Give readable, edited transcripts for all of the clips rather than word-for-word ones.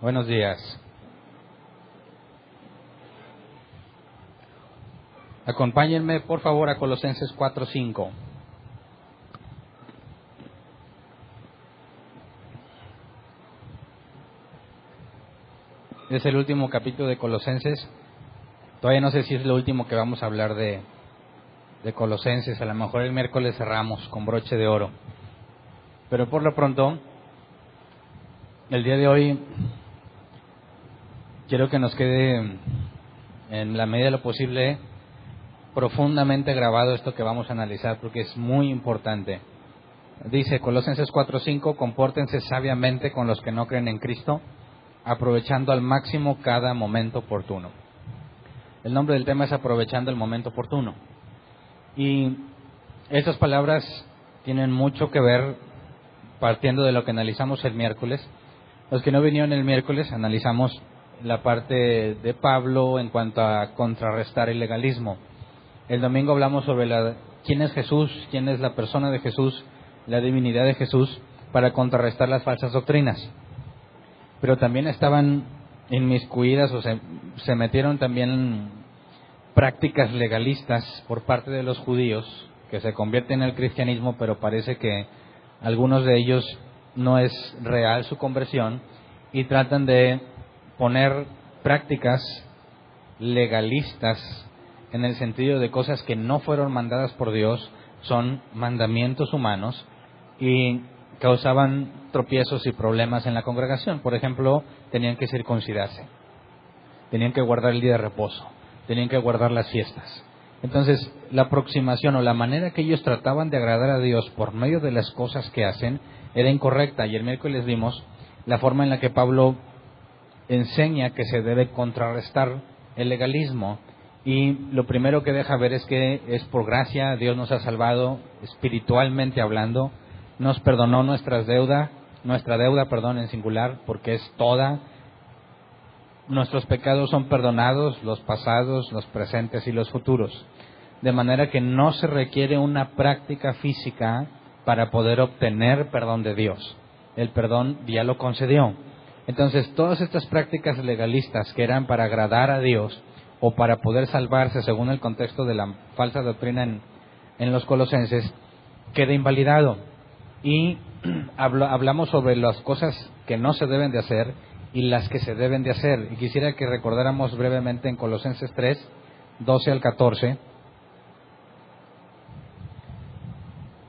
Buenos días. Acompáñenme, por favor, a Colosenses 4:5. Es el último capítulo de Colosenses. Todavía no sé si es lo último que vamos a hablar de Colosenses. A lo mejor el miércoles cerramos con broche de oro. Pero por lo pronto, el día de hoy, quiero que nos quede, en la medida de lo posible, profundamente grabado esto que vamos a analizar, porque es muy importante. Dice Colosenses 4:5, compórtense sabiamente con los que no creen en Cristo, aprovechando al máximo cada momento oportuno. El nombre del tema es aprovechando el momento oportuno. Y estas palabras tienen mucho que ver, partiendo de lo que analizamos el miércoles. Los que no vinieron el miércoles, analizamos la parte de Pablo en cuanto a contrarrestar el legalismo. El domingo hablamos sobre quién es Jesús, quién es la persona de Jesús, la divinidad de Jesús, para contrarrestar las falsas doctrinas. Pero también estaban inmiscuidas o se metieron también prácticas legalistas por parte de los judíos que se convierten en el cristianismo, pero parece que algunos de ellos no es real su conversión y tratan de poner prácticas legalistas en el sentido de cosas que no fueron mandadas por Dios, son mandamientos humanos y causaban tropiezos y problemas en la congregación. Por ejemplo, tenían que circuncidarse, tenían que guardar el día de reposo, tenían que guardar las fiestas. Entonces, la aproximación o la manera que ellos trataban de agradar a Dios por medio de las cosas que hacen era incorrecta. Y el miércoles vimos la forma en la que Pablo enseña que se debe contrarrestar el legalismo. Y lo primero que deja ver es que es por gracia, Dios nos ha salvado espiritualmente hablando, nos perdonó nuestra deuda en singular, porque es toda. Nuestros pecados son perdonados, los pasados, los presentes y los futuros. De manera que no se requiere una práctica física para poder obtener perdón de Dios. El perdón ya lo concedió. Entonces, todas estas prácticas legalistas que eran para agradar a Dios o para poder salvarse, según el contexto de la falsa doctrina en los Colosenses, queda invalidado. Y hablamos sobre las cosas que no se deben de hacer y las que se deben de hacer. Y quisiera que recordáramos brevemente en Colosenses 3, 12 al 14,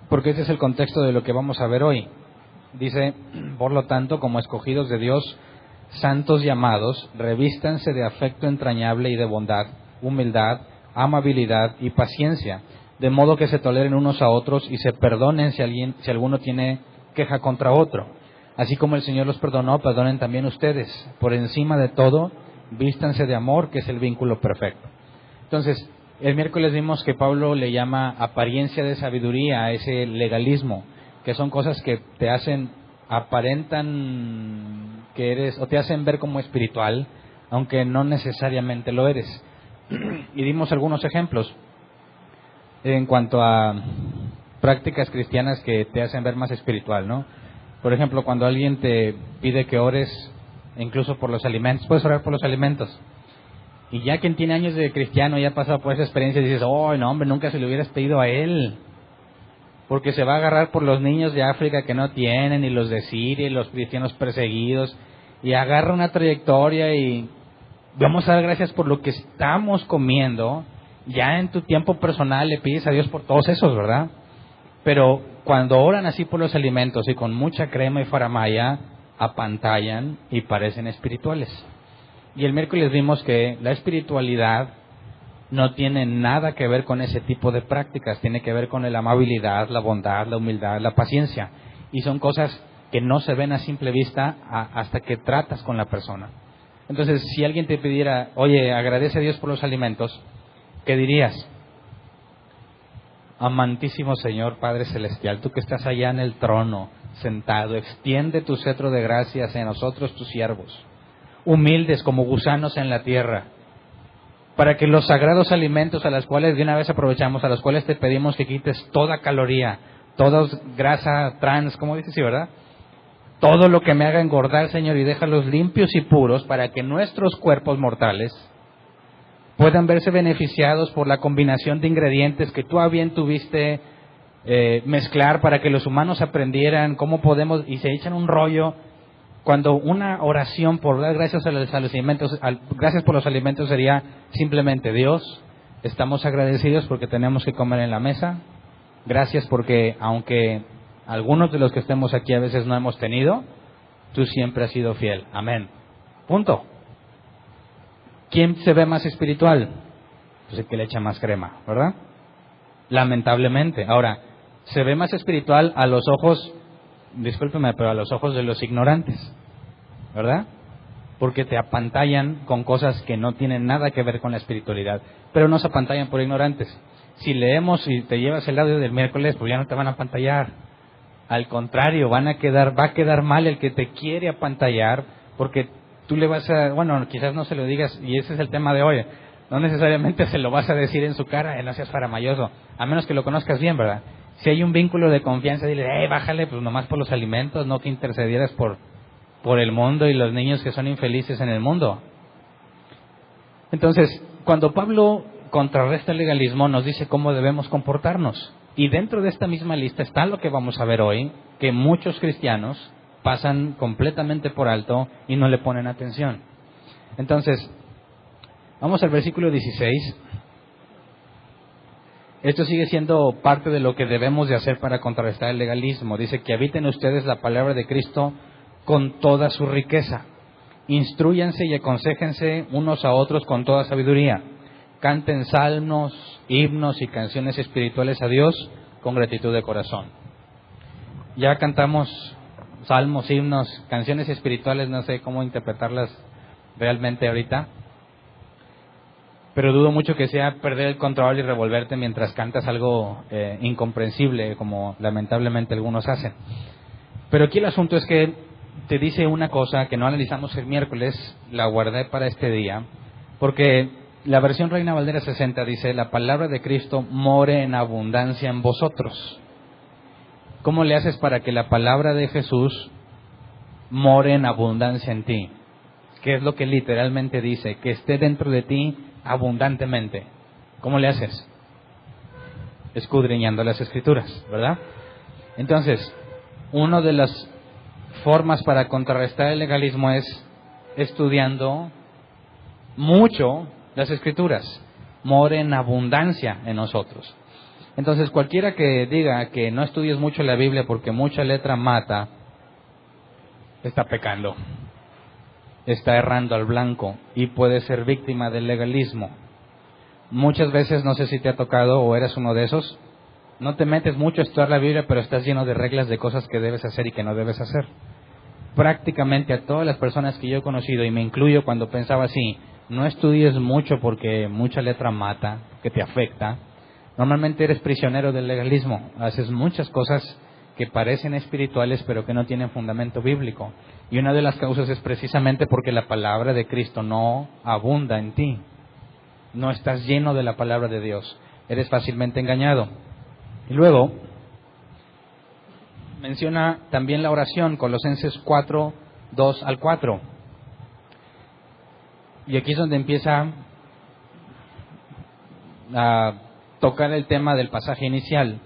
porque ese es el contexto de lo que vamos a ver hoy. Dice, por lo tanto, como escogidos de Dios, santos y amados, revístanse de afecto entrañable y de bondad, humildad, amabilidad y paciencia, de modo que se toleren unos a otros y se perdonen si alguno tiene queja contra otro. Así como el Señor los perdonó, perdonen también ustedes. Por encima de todo, vístanse de amor, que es el vínculo perfecto. Entonces, el miércoles vimos que Pablo le llama apariencia de sabiduría a ese legalismo, que son cosas que te aparentan que eres, o te hacen ver como espiritual, aunque no necesariamente lo eres. Y dimos algunos ejemplos en cuanto a prácticas cristianas que te hacen ver más espiritual, ¿no? Por ejemplo, cuando alguien te pide que ores, incluso por los alimentos, puedes orar por los alimentos. Y ya quien tiene años de cristiano ya ha pasado por esa experiencia y dices, oh, no, hombre, nunca se lo hubieras pedido a él. Porque se va a agarrar por los niños de África que no tienen, y los de Siria, y los cristianos perseguidos, y agarra una trayectoria y vamos a dar gracias por lo que estamos comiendo. Ya en tu tiempo personal le pides a Dios por todos esos, ¿verdad? Pero cuando oran así por los alimentos y con mucha crema y faramaya, apantallan y parecen espirituales. Y el miércoles vimos que la espiritualidad no tiene nada que ver con ese tipo de prácticas, tiene que ver con la amabilidad, la bondad, la humildad, la paciencia. Y son cosas que no se ven a simple vista hasta que tratas con la persona. Entonces, si alguien te pidiera, oye, agradece a Dios por los alimentos, ¿qué dirías? Amantísimo Señor Padre Celestial, tú que estás allá en el trono, sentado, extiende tu cetro de gracia hacia nosotros, tus siervos, humildes como gusanos en la tierra, para que los sagrados alimentos a los cuales de una vez aprovechamos, a los cuales te pedimos que quites toda caloría, toda grasa trans, como dices, sí, ¿verdad? todo lo que me haga engordar, Señor, y déjalos limpios y puros para que nuestros cuerpos mortales puedan verse beneficiados por la combinación de ingredientes que tú a bien tuviste mezclar para que los humanos aprendieran cómo podemos, y se echan un rollo. Cuando una oración por dar gracias a los alimentos, gracias por los alimentos, sería simplemente: Dios, estamos agradecidos porque tenemos que comer en la mesa. Gracias porque aunque algunos de los que estemos aquí a veces no hemos tenido, tú siempre has sido fiel. Amén. Punto. ¿Quién se ve más espiritual? Pues el que le echa más crema, ¿verdad? Lamentablemente. Ahora, se ve más espiritual a los ojos, discúlpeme, pero a los ojos de los ignorantes, ¿verdad? Porque te apantallan con cosas que no tienen nada que ver con la espiritualidad, pero nos apantallan por ignorantes. Si leemos y te llevas el audio del miércoles, pues ya no te van a apantallar. Al contrario, va a quedar mal el que te quiere apantallar, porque tú le vas a, bueno, quizás no se lo digas, y ese es el tema de hoy. No necesariamente se lo vas a decir en su cara, no seas faramayoso, a menos que lo conozcas bien, ¿verdad? Si hay un vínculo de confianza, dile, bájale, pues nomás por los alimentos, no que intercedieras por el mundo y los niños que son infelices en el mundo. Entonces, cuando Pablo contrarresta el legalismo, nos dice cómo debemos comportarnos. Y dentro de esta misma lista está lo que vamos a ver hoy, que muchos cristianos pasan completamente por alto y no le ponen atención. Entonces, vamos al versículo 16. Esto sigue siendo parte de lo que debemos de hacer para contrarrestar el legalismo. Dice que habiten ustedes la palabra de Cristo con toda su riqueza. Instrúyanse y aconséjense unos a otros con toda sabiduría. Canten salmos, himnos y canciones espirituales a Dios con gratitud de corazón. Ya cantamos salmos, himnos, canciones espirituales, no sé cómo interpretarlas realmente ahorita, pero dudo mucho que sea perder el control y revolverte mientras cantas algo incomprensible, como lamentablemente algunos hacen. Pero aquí el asunto es que te dice una cosa que no analizamos el miércoles, la guardé para este día, porque la versión Reina Valera 60 dice: la palabra de Cristo more en abundancia en vosotros. ¿Cómo le haces para que la palabra de Jesús more en abundancia en ti? ¿Qué es lo que literalmente dice? Que esté dentro de ti abundantemente. ¿Cómo le haces? Escudriñando las Escrituras, ¿verdad? Entonces, una de las formas para contrarrestar el legalismo es estudiando mucho las Escrituras. More en abundancia en nosotros. Entonces, cualquiera que diga que no estudies mucho la Biblia porque mucha letra mata, está pecando, está errando al blanco y puede ser víctima del legalismo. Muchas veces, no sé si te ha tocado o eres uno de esos, no te metes mucho a estudiar la Biblia, pero estás lleno de reglas de cosas que debes hacer y que no debes hacer. Prácticamente a todas las personas que yo he conocido, y me incluyo cuando pensaba así, no estudies mucho porque mucha letra mata, que te afecta. Normalmente eres prisionero del legalismo, haces muchas cosas que parecen espirituales pero que no tienen fundamento bíblico. Y una de las causas es precisamente porque la palabra de Cristo no abunda en ti. No estás lleno de la palabra de Dios. Eres fácilmente engañado. Y luego menciona también la oración, Colosenses 4, 2 al 4. Y aquí es donde empieza a tocar el tema del pasaje inicial.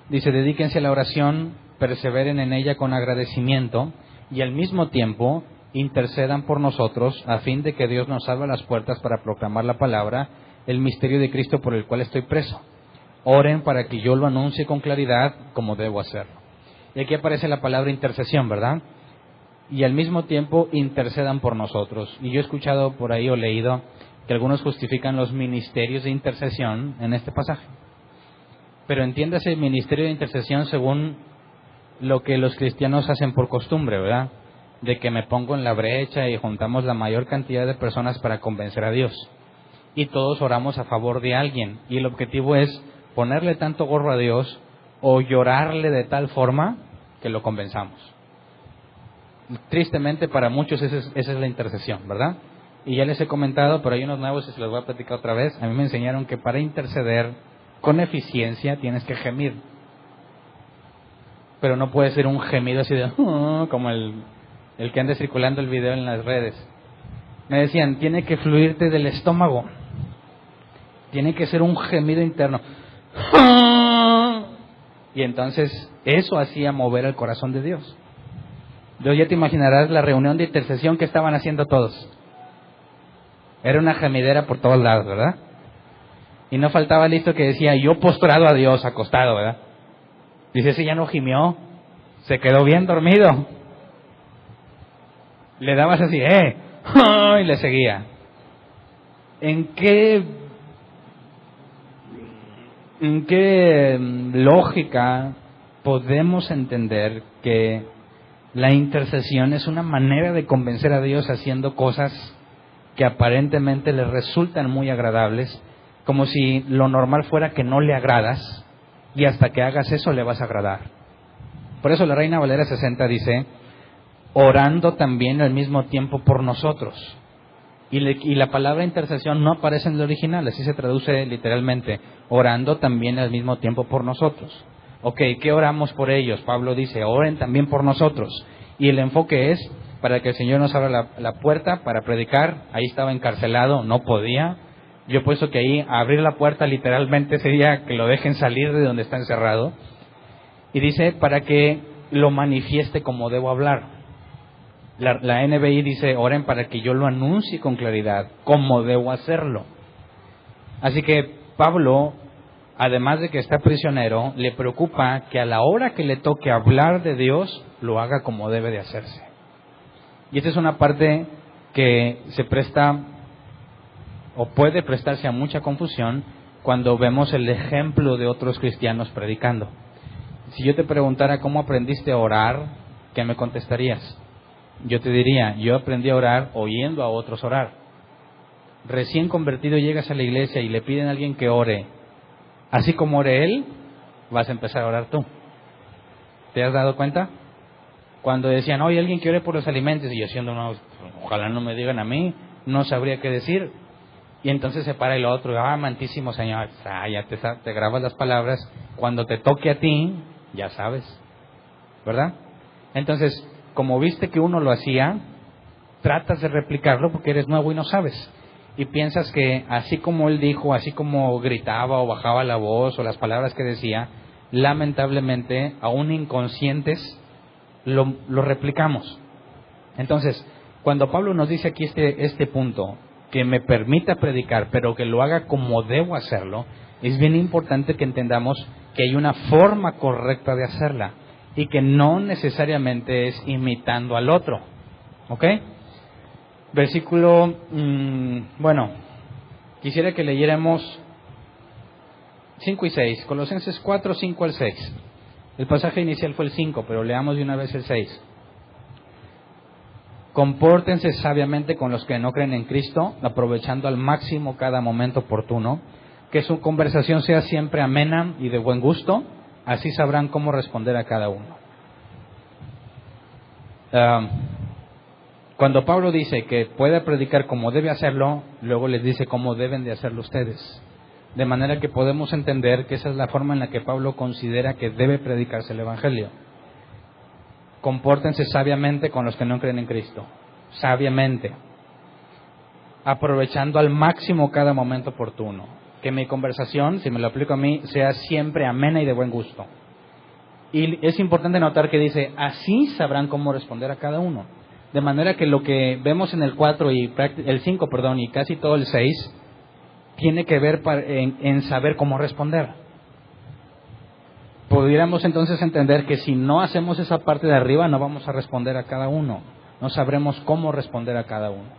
Dice: dedíquense a la oración, perseveren en ella con agradecimiento y al mismo tiempo intercedan por nosotros a fin de que Dios nos abra las puertas para proclamar la palabra, el misterio de Cristo por el cual estoy preso. Oren para que yo lo anuncie con claridad como debo hacerlo. Y aquí aparece la palabra intercesión, ¿verdad? Y al mismo tiempo intercedan por nosotros. Y yo he escuchado por ahí o leído que algunos justifican los ministerios de intercesión en este pasaje. Pero entiéndase el ministerio de intercesión según lo que los cristianos hacen por costumbre, ¿verdad? De que me pongo en la brecha y juntamos la mayor cantidad de personas para convencer a Dios. Y todos oramos a favor de alguien. Y el objetivo es ponerle tanto gorro a Dios o llorarle de tal forma que lo convenzamos. Tristemente para muchos esa es la intercesión, ¿verdad? Y ya les he comentado, pero hay unos nuevos y se los voy a platicar otra vez. A mí me enseñaron que para interceder con eficiencia tienes que gemir. pero no puede ser un gemido así de como el que anda circulando el video en las redes. Me decían, tiene que fluirte del estómago, tiene que ser un gemido interno. Y entonces eso hacía mover el corazón de Dios. Entonces ya te imaginarás la reunión de intercesión que estaban haciendo todos. Era una gemidera por todos lados, ¿verdad? Y no faltaba listo que decía, yo postrado a Dios, acostado, ¿verdad? Dice, ese ya no gimió, se quedó bien dormido. Le dabas así, y le seguía. ¿En qué lógica podemos entender que la intercesión es una manera de convencer a Dios haciendo cosas que aparentemente le resultan muy agradables, como si lo normal fuera que no le agradas y hasta que hagas eso le vas a agradar? Por eso la Reina Valera 60 dice, orando también al mismo tiempo por nosotros. Y la palabra intercesión no aparece en el original, así se traduce literalmente, orando también al mismo tiempo por nosotros. Ok, ¿qué oramos por ellos? Pablo dice, oren también por nosotros. Y el enfoque es para que el Señor nos abra la puerta para predicar. Ahí estaba encarcelado, no podía. Yo he puesto que ahí abrir la puerta literalmente sería que lo dejen salir de donde está encerrado. Y dice, para que lo manifieste como debo hablar. La NBI dice, oren para que yo lo anuncie con claridad, como debo hacerlo. Así que Pablo, además de que está prisionero, le preocupa que a la hora que le toque hablar de Dios, lo haga como debe de hacerse. Y esta es una parte que se presta o puede prestarse a mucha confusión cuando vemos el ejemplo de otros cristianos predicando. Si yo te preguntara cómo aprendiste a orar, ¿qué me contestarías? Yo te diría, yo aprendí a orar oyendo a otros orar. Recién convertido llegas a la iglesia y le piden a alguien que ore. Así como ore él, vas a empezar a orar tú. ¿Te has dado cuenta? Cuando decían, oye, alguien que ore por los alimentos, y yo siendo ojalá no me digan a mí, no sabría qué decir. Y entonces se para el otro, amantísimo Señor, ya te grabas las palabras, cuando te toque a ti, ya sabes, ¿verdad? Entonces, como viste que uno lo hacía, tratas de replicarlo porque eres nuevo y no sabes. Y piensas que así como él dijo, así como gritaba o bajaba la voz o las palabras que decía, lamentablemente, aún inconscientes, lo replicamos. Entonces, cuando Pablo nos dice aquí este punto, que me permita predicar, pero que lo haga como debo hacerlo, es bien importante que entendamos que hay una forma correcta de hacerla y que no necesariamente es imitando al otro. ¿Ok? Versículo, quisiera que leyéramos 5 y 6, Colosenses 4, 5 al 6. El pasaje inicial fue el 5, pero leamos de una vez el 6. Compórtense sabiamente con los que no creen en Cristo, aprovechando al máximo cada momento oportuno, que su conversación sea siempre amena y de buen gusto, así sabrán cómo responder a cada uno. Cuando Pablo dice que puede predicar como debe hacerlo, luego les dice cómo deben de hacerlo ustedes. De manera que podemos entender que esa es la forma en la que Pablo considera que debe predicarse el Evangelio. Compórtense sabiamente con los que no creen en Cristo. Sabiamente. Aprovechando al máximo cada momento oportuno. Que mi conversación, si me lo aplico a mí, sea siempre amena y de buen gusto. Y es importante notar que dice, así sabrán cómo responder a cada uno. De manera que lo que vemos en el 4 y el 5, y casi todo el 6, tiene que ver en saber cómo responder. Pudiéramos entonces entender que si no hacemos esa parte de arriba, no vamos a responder a cada uno. No sabremos cómo responder a cada uno.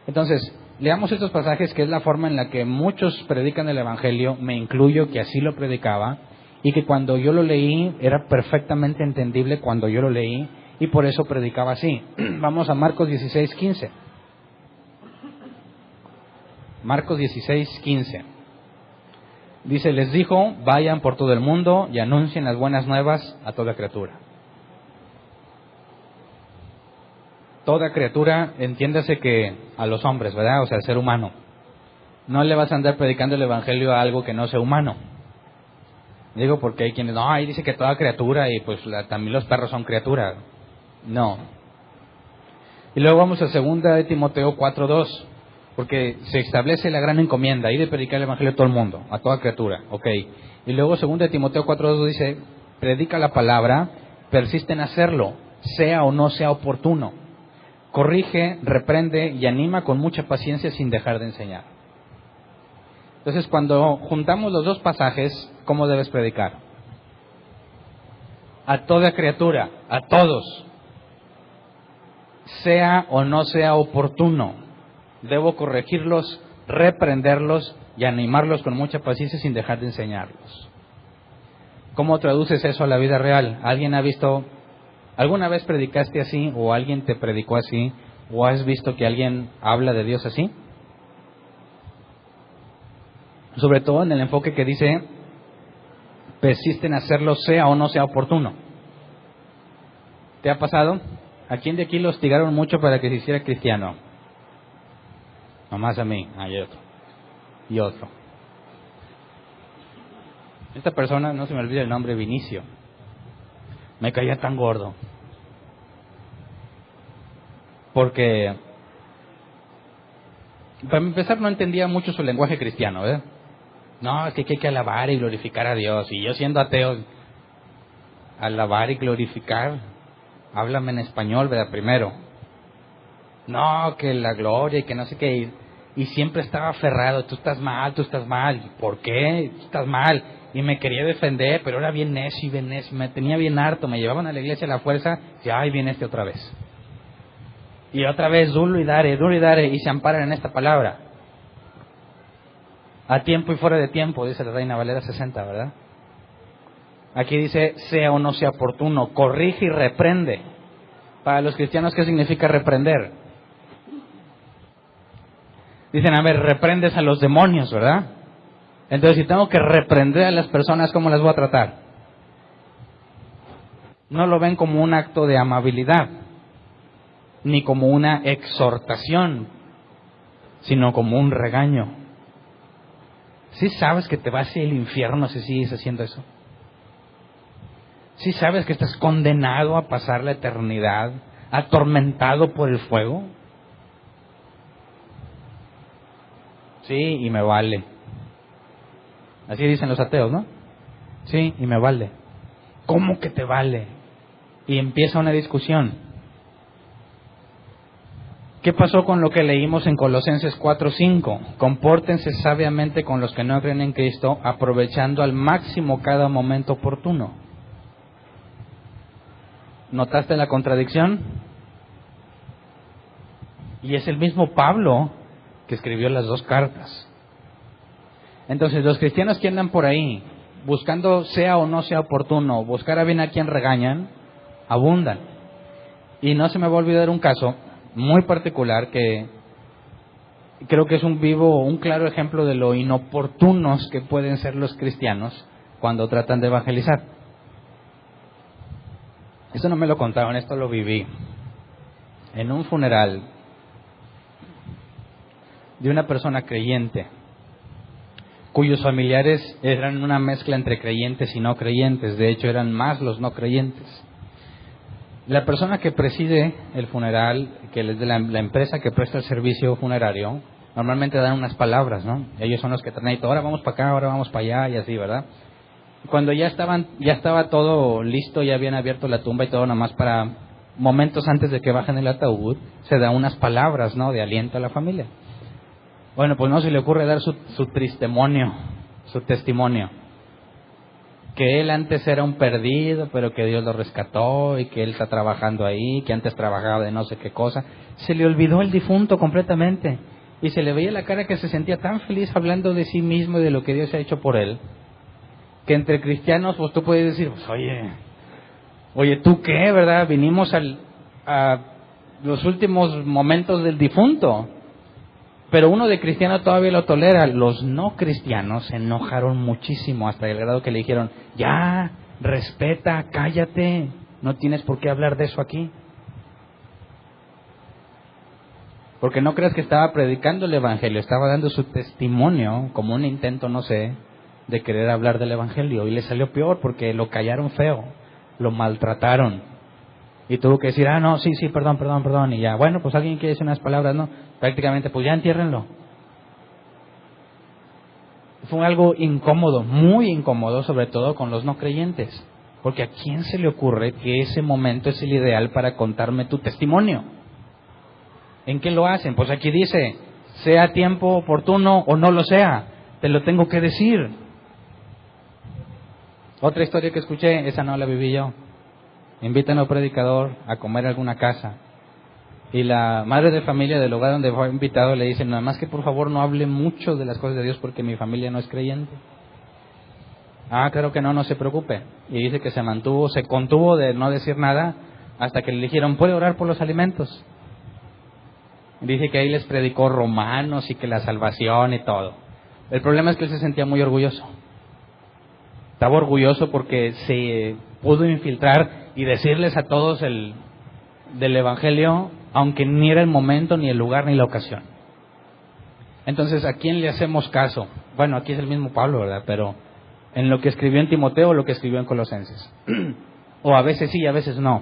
Entonces, leamos estos pasajes, que es la forma en la que muchos predican el Evangelio, me incluyo que así lo predicaba, y que cuando yo lo leí era perfectamente entendible cuando yo lo leí, y por eso predicaba así. Vamos a Marcos 16, 15. Marcos 16, 15. Dice, les dijo, vayan por todo el mundo y anuncien las buenas nuevas a toda criatura. Toda criatura, entiéndase que a los hombres, ¿verdad? O sea, al ser humano. No le vas a andar predicando el Evangelio a algo que no sea humano. Digo porque hay quienes, no, ahí dice que toda criatura y pues también los perros son criaturas. No. Y luego vamos a 2 de Timoteo 4:2, porque se establece la gran encomienda, ir de predicar el evangelio a todo el mundo, a toda criatura, ok. Y luego 2 de Timoteo 4:2 dice, predica la palabra, persiste en hacerlo, sea o no sea oportuno. Corrige, reprende y anima con mucha paciencia sin dejar de enseñar. Entonces, cuando juntamos los dos pasajes, ¿cómo debes predicar? A toda criatura, a todos. Sea o no sea oportuno, debo corregirlos, reprenderlos y animarlos con mucha paciencia sin dejar de enseñarlos. ¿Cómo traduces eso a la vida real? ¿Alguien ha visto, alguna vez predicaste así o alguien te predicó así o has visto que alguien habla de Dios así? Sobre todo en el enfoque que dice, persiste en hacerlo sea o no sea oportuno. ¿Te ha pasado? ¿A quién de aquí lo hostigaron mucho para que se hiciera cristiano? Nomás a mí, hay otro. Y otro. Esta persona, no se me olvida el nombre, Vinicio. Me caía tan gordo. Porque, para empezar, no entendía mucho su lenguaje cristiano, ¿verdad? No, es que hay que alabar y glorificar a Dios. Y yo siendo ateo, alabar y glorificar, háblame en español, ¿verdad? Primero. No, que la gloria y que no sé qué. Y siempre estaba aferrado, tú estás mal, tú estás mal. ¿Por qué? Tú estás mal. Y me quería defender, pero era bien necio y bien necio. Me tenía bien harto, me llevaban a la iglesia a la fuerza. Y ay, viene este otra vez. Y otra vez, duro y dare, y se amparan en esta palabra. A tiempo y fuera de tiempo, dice la Reina Valera 60, ¿verdad? Aquí dice, sea o no sea oportuno, corrige y reprende. Para los cristianos, ¿qué significa reprender? Dicen, a ver, reprendes a los demonios, ¿verdad? Entonces, si tengo que reprender a las personas, ¿cómo las voy a tratar? No lo ven como un acto de amabilidad, ni como una exhortación, sino como un regaño. ¿Sí sabes que te vas hacia el infierno si sigues haciendo eso? ¿Sí sabes que estás condenado a pasar la eternidad atormentado por el fuego? Sí, y me vale. Así dicen los ateos, ¿no? Sí, y me vale. ¿Cómo que te vale? Y empieza una discusión. ¿Qué pasó con lo que leímos en Colosenses 4:5? Compórtense sabiamente con los que no creen en Cristo, aprovechando al máximo cada momento oportuno. ¿Notaste la contradicción? Y es el mismo Pablo que escribió las 2 cartas. Entonces, los cristianos que andan por ahí, buscando sea o no sea oportuno, buscar a bien a quien regañan, abundan. Y no se me va a olvidar un caso muy particular que creo que es un claro ejemplo de lo inoportunos que pueden ser los cristianos cuando tratan de evangelizar. Esto no me lo contaron, esto lo viví. En un funeral de una persona creyente, cuyos familiares eran una mezcla entre creyentes y no creyentes, de hecho eran más los no creyentes. La persona que preside el funeral, que es de la empresa que presta el servicio funerario, normalmente dan unas palabras, ¿no? Ellos son los que traen ahora vamos para acá, ahora vamos para allá y así, ¿verdad? Cuando ya estaba todo listo, ya habían abierto la tumba y todo, nada más para momentos antes de que bajen el ataúd, se da unas palabras, ¿no? De aliento a la familia. Bueno, pues no se le ocurre dar su testimonio. Que él antes era un perdido, pero que Dios lo rescató y que él está trabajando ahí, que antes trabajaba de no sé qué cosa. Se le olvidó el difunto completamente y se le veía la cara que se sentía tan feliz hablando de sí mismo y de lo que Dios ha hecho por él, que entre cristianos pues tú puedes decir, pues oye, ¿tú qué, verdad? Vinimos a los últimos momentos del difunto. Pero uno de cristiano todavía lo tolera. Los no cristianos se enojaron muchísimo hasta el grado que le dijeron, ya, respeta, cállate, no tienes por qué hablar de eso aquí. Porque no creas que estaba predicando el evangelio, estaba dando su testimonio como un intento, no sé, de querer hablar del Evangelio y le salió peor porque lo callaron feo, lo maltrataron y tuvo que decir, no, sí, perdón, y ya, bueno, pues alguien quiere decir unas palabras, no, prácticamente, pues ya entiérrenlo. Fue algo incómodo, muy incómodo, sobre todo con los no creyentes, porque ¿a quién se le ocurre que ese momento es el ideal para contarme tu testimonio? ¿En qué lo hacen? Pues aquí dice, sea tiempo oportuno o no lo sea, te lo tengo que decir. Otra historia que escuché, esa no la viví yo. Invitan a un predicador a comer a alguna casa y la madre de familia del lugar donde fue invitado le dice, nada más que por favor no hable mucho de las cosas de Dios porque mi familia no es creyente. Claro que no se preocupe. Y dice que se contuvo de no decir nada hasta que le dijeron, ¿puede orar por los alimentos? Dice que ahí les predicó Romanos y que la salvación y todo. El problema es que él se sentía muy orgulloso. Estaba orgulloso porque se pudo infiltrar y decirles a todos del Evangelio, aunque ni era el momento, ni el lugar, ni la ocasión. Entonces, ¿a quién le hacemos caso? Bueno, aquí es el mismo Pablo, ¿verdad? Pero en lo que escribió en Timoteo o lo que escribió en Colosenses. O a veces sí, a veces no.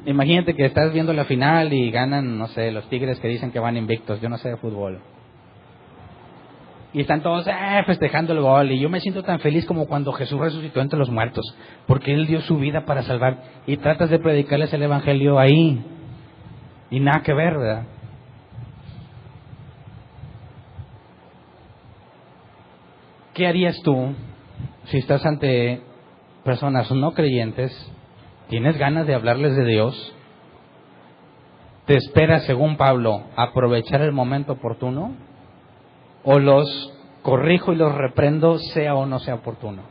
Imagínate que estás viendo la final y ganan, no sé, los Tigres que dicen que van invictos, yo no sé de fútbol. Y están todos festejando el gol. Y yo me siento tan feliz como cuando Jesús resucitó entre los muertos, porque Él dio su vida para salvar. Y tratas de predicarles el Evangelio ahí. Y nada que ver, ¿verdad? ¿Qué harías tú si estás ante personas no creyentes? ¿Tienes ganas de hablarles de Dios? ¿Te esperas, según Pablo, aprovechar el momento oportuno? ¿O los corrijo y los reprendo, sea o no sea oportuno?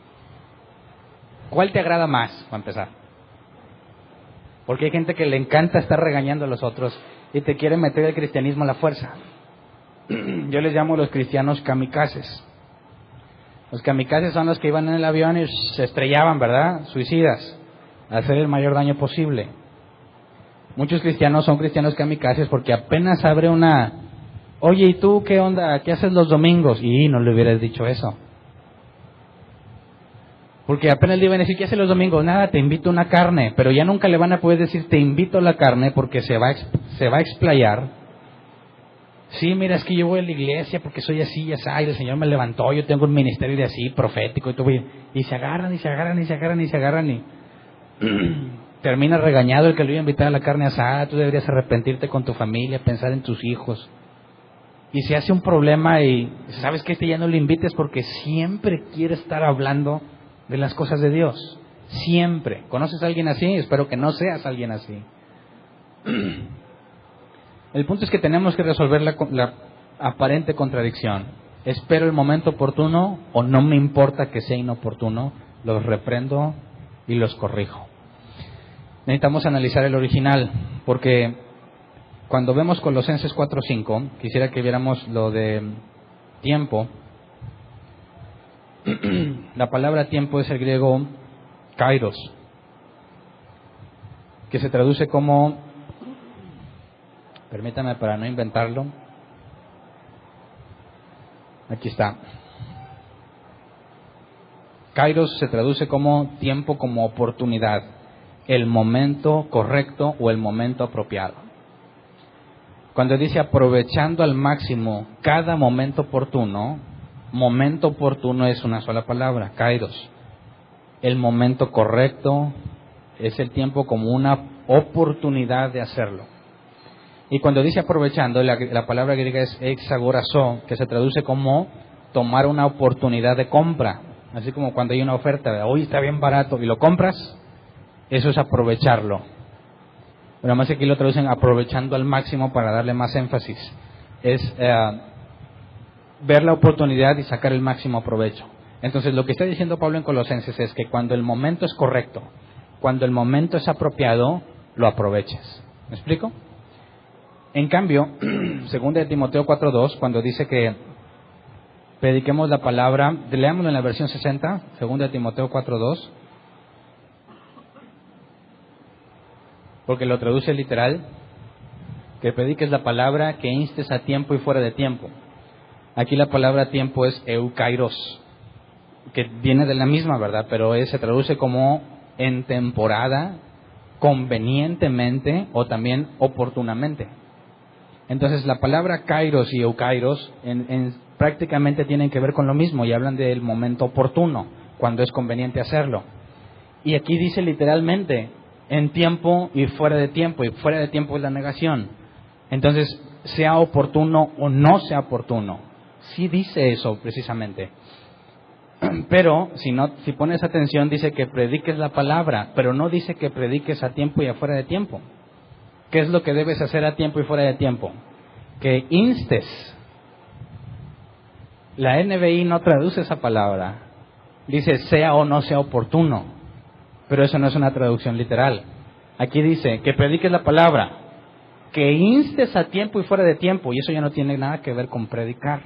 ¿Cuál te agrada más, para empezar? Porque hay gente que le encanta estar regañando a los otros y te quiere meter el cristianismo a la fuerza. Yo les llamo los cristianos kamikazes. Los kamikazes son los que iban en el avión y se estrellaban, ¿verdad? Suicidas, a hacer el mayor daño posible. Muchos cristianos son cristianos kamikazes porque apenas abre una... Oye, ¿y tú qué onda? ¿Qué haces los domingos? Y no le hubieras dicho eso. Porque apenas le iban a decir, ¿qué haces los domingos? Nada, te invito a una carne. Pero ya nunca le van a poder decir, te invito a la carne, porque se va a explayar. Sí, mira, es que yo voy a la iglesia porque soy así y así, y el Señor me levantó, yo tengo un ministerio de así, profético, y se agarran, y termina regañado el que lo iba a invitar a la carne asada. Tú deberías arrepentirte con tu familia, pensar en tus hijos. Y se hace un problema y ¿sabes qué? Ya no le invites porque siempre quiere estar hablando de las cosas de Dios. Siempre. ¿Conoces a alguien así? Espero que no seas alguien así. El punto es que tenemos que resolver la aparente contradicción. ¿Espero el momento oportuno o no me importa que sea inoportuno? Los reprendo y los corrijo. Necesitamos analizar el original, porque cuando vemos Colosenses 4:5, quisiera que viéramos lo de tiempo. La palabra tiempo es el griego kairos, que se traduce como, permítame para no inventarlo, aquí está. Kairos se traduce como tiempo, como oportunidad, el momento correcto o el momento apropiado. Cuando dice aprovechando al máximo cada momento oportuno es una sola palabra, kairos. El momento correcto es el tiempo como una oportunidad de hacerlo. Y cuando dice aprovechando, la palabra griega es exagorazo, que se traduce como tomar una oportunidad de compra. Así como cuando hay una oferta, hoy está bien barato y lo compras, eso es aprovecharlo. Pero más aquí lo traducen aprovechando al máximo para darle más énfasis. Es ver la oportunidad y sacar el máximo provecho. Entonces lo que está diciendo Pablo en Colosenses es que cuando el momento es correcto, cuando el momento es apropiado, lo aproveches. ¿Me explico? En cambio, 2 Timoteo 4:2, cuando dice que prediquemos la palabra, leámoslo en la versión 60, 2 Timoteo 4:2, porque lo traduce literal, que prediques la palabra, que instes a tiempo y fuera de tiempo. Aquí la palabra tiempo es eukairos, que viene de la misma, ¿verdad? Pero se traduce como en temporada, convenientemente o también oportunamente. Entonces la palabra kairos y eukairos prácticamente tienen que ver con lo mismo y hablan del momento oportuno, cuando es conveniente hacerlo. Y aquí dice literalmente en tiempo y fuera de tiempo, y fuera de tiempo es la negación. Entonces, sea oportuno o no sea oportuno, sí dice eso precisamente. Pero si pones atención, dice que prediques la palabra, pero no dice que prediques a tiempo y afuera de tiempo. ¿Qué es lo que debes hacer a tiempo y fuera de tiempo? Que instes. La NBI no traduce esa palabra. Dice sea o no sea oportuno, pero eso no es una traducción literal. Aquí dice que prediques la palabra, que instes a tiempo y fuera de tiempo, y eso ya no tiene nada que ver con predicar.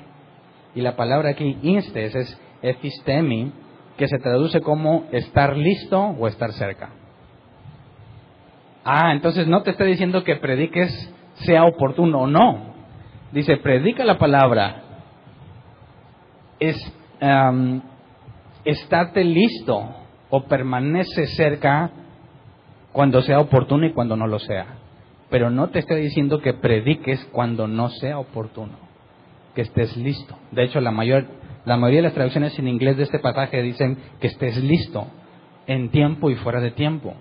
Y la palabra aquí, instes, es epistemi, que se traduce como estar listo o estar cerca. Entonces no te está diciendo que prediques sea oportuno o no. Dice, predica la palabra. Estate listo o permanece cerca cuando sea oportuno y cuando no lo sea. Pero no te está diciendo que prediques cuando no sea oportuno, que estés listo. De hecho, la mayoría de las traducciones en inglés de este pasaje dicen que estés listo en tiempo y fuera de tiempo.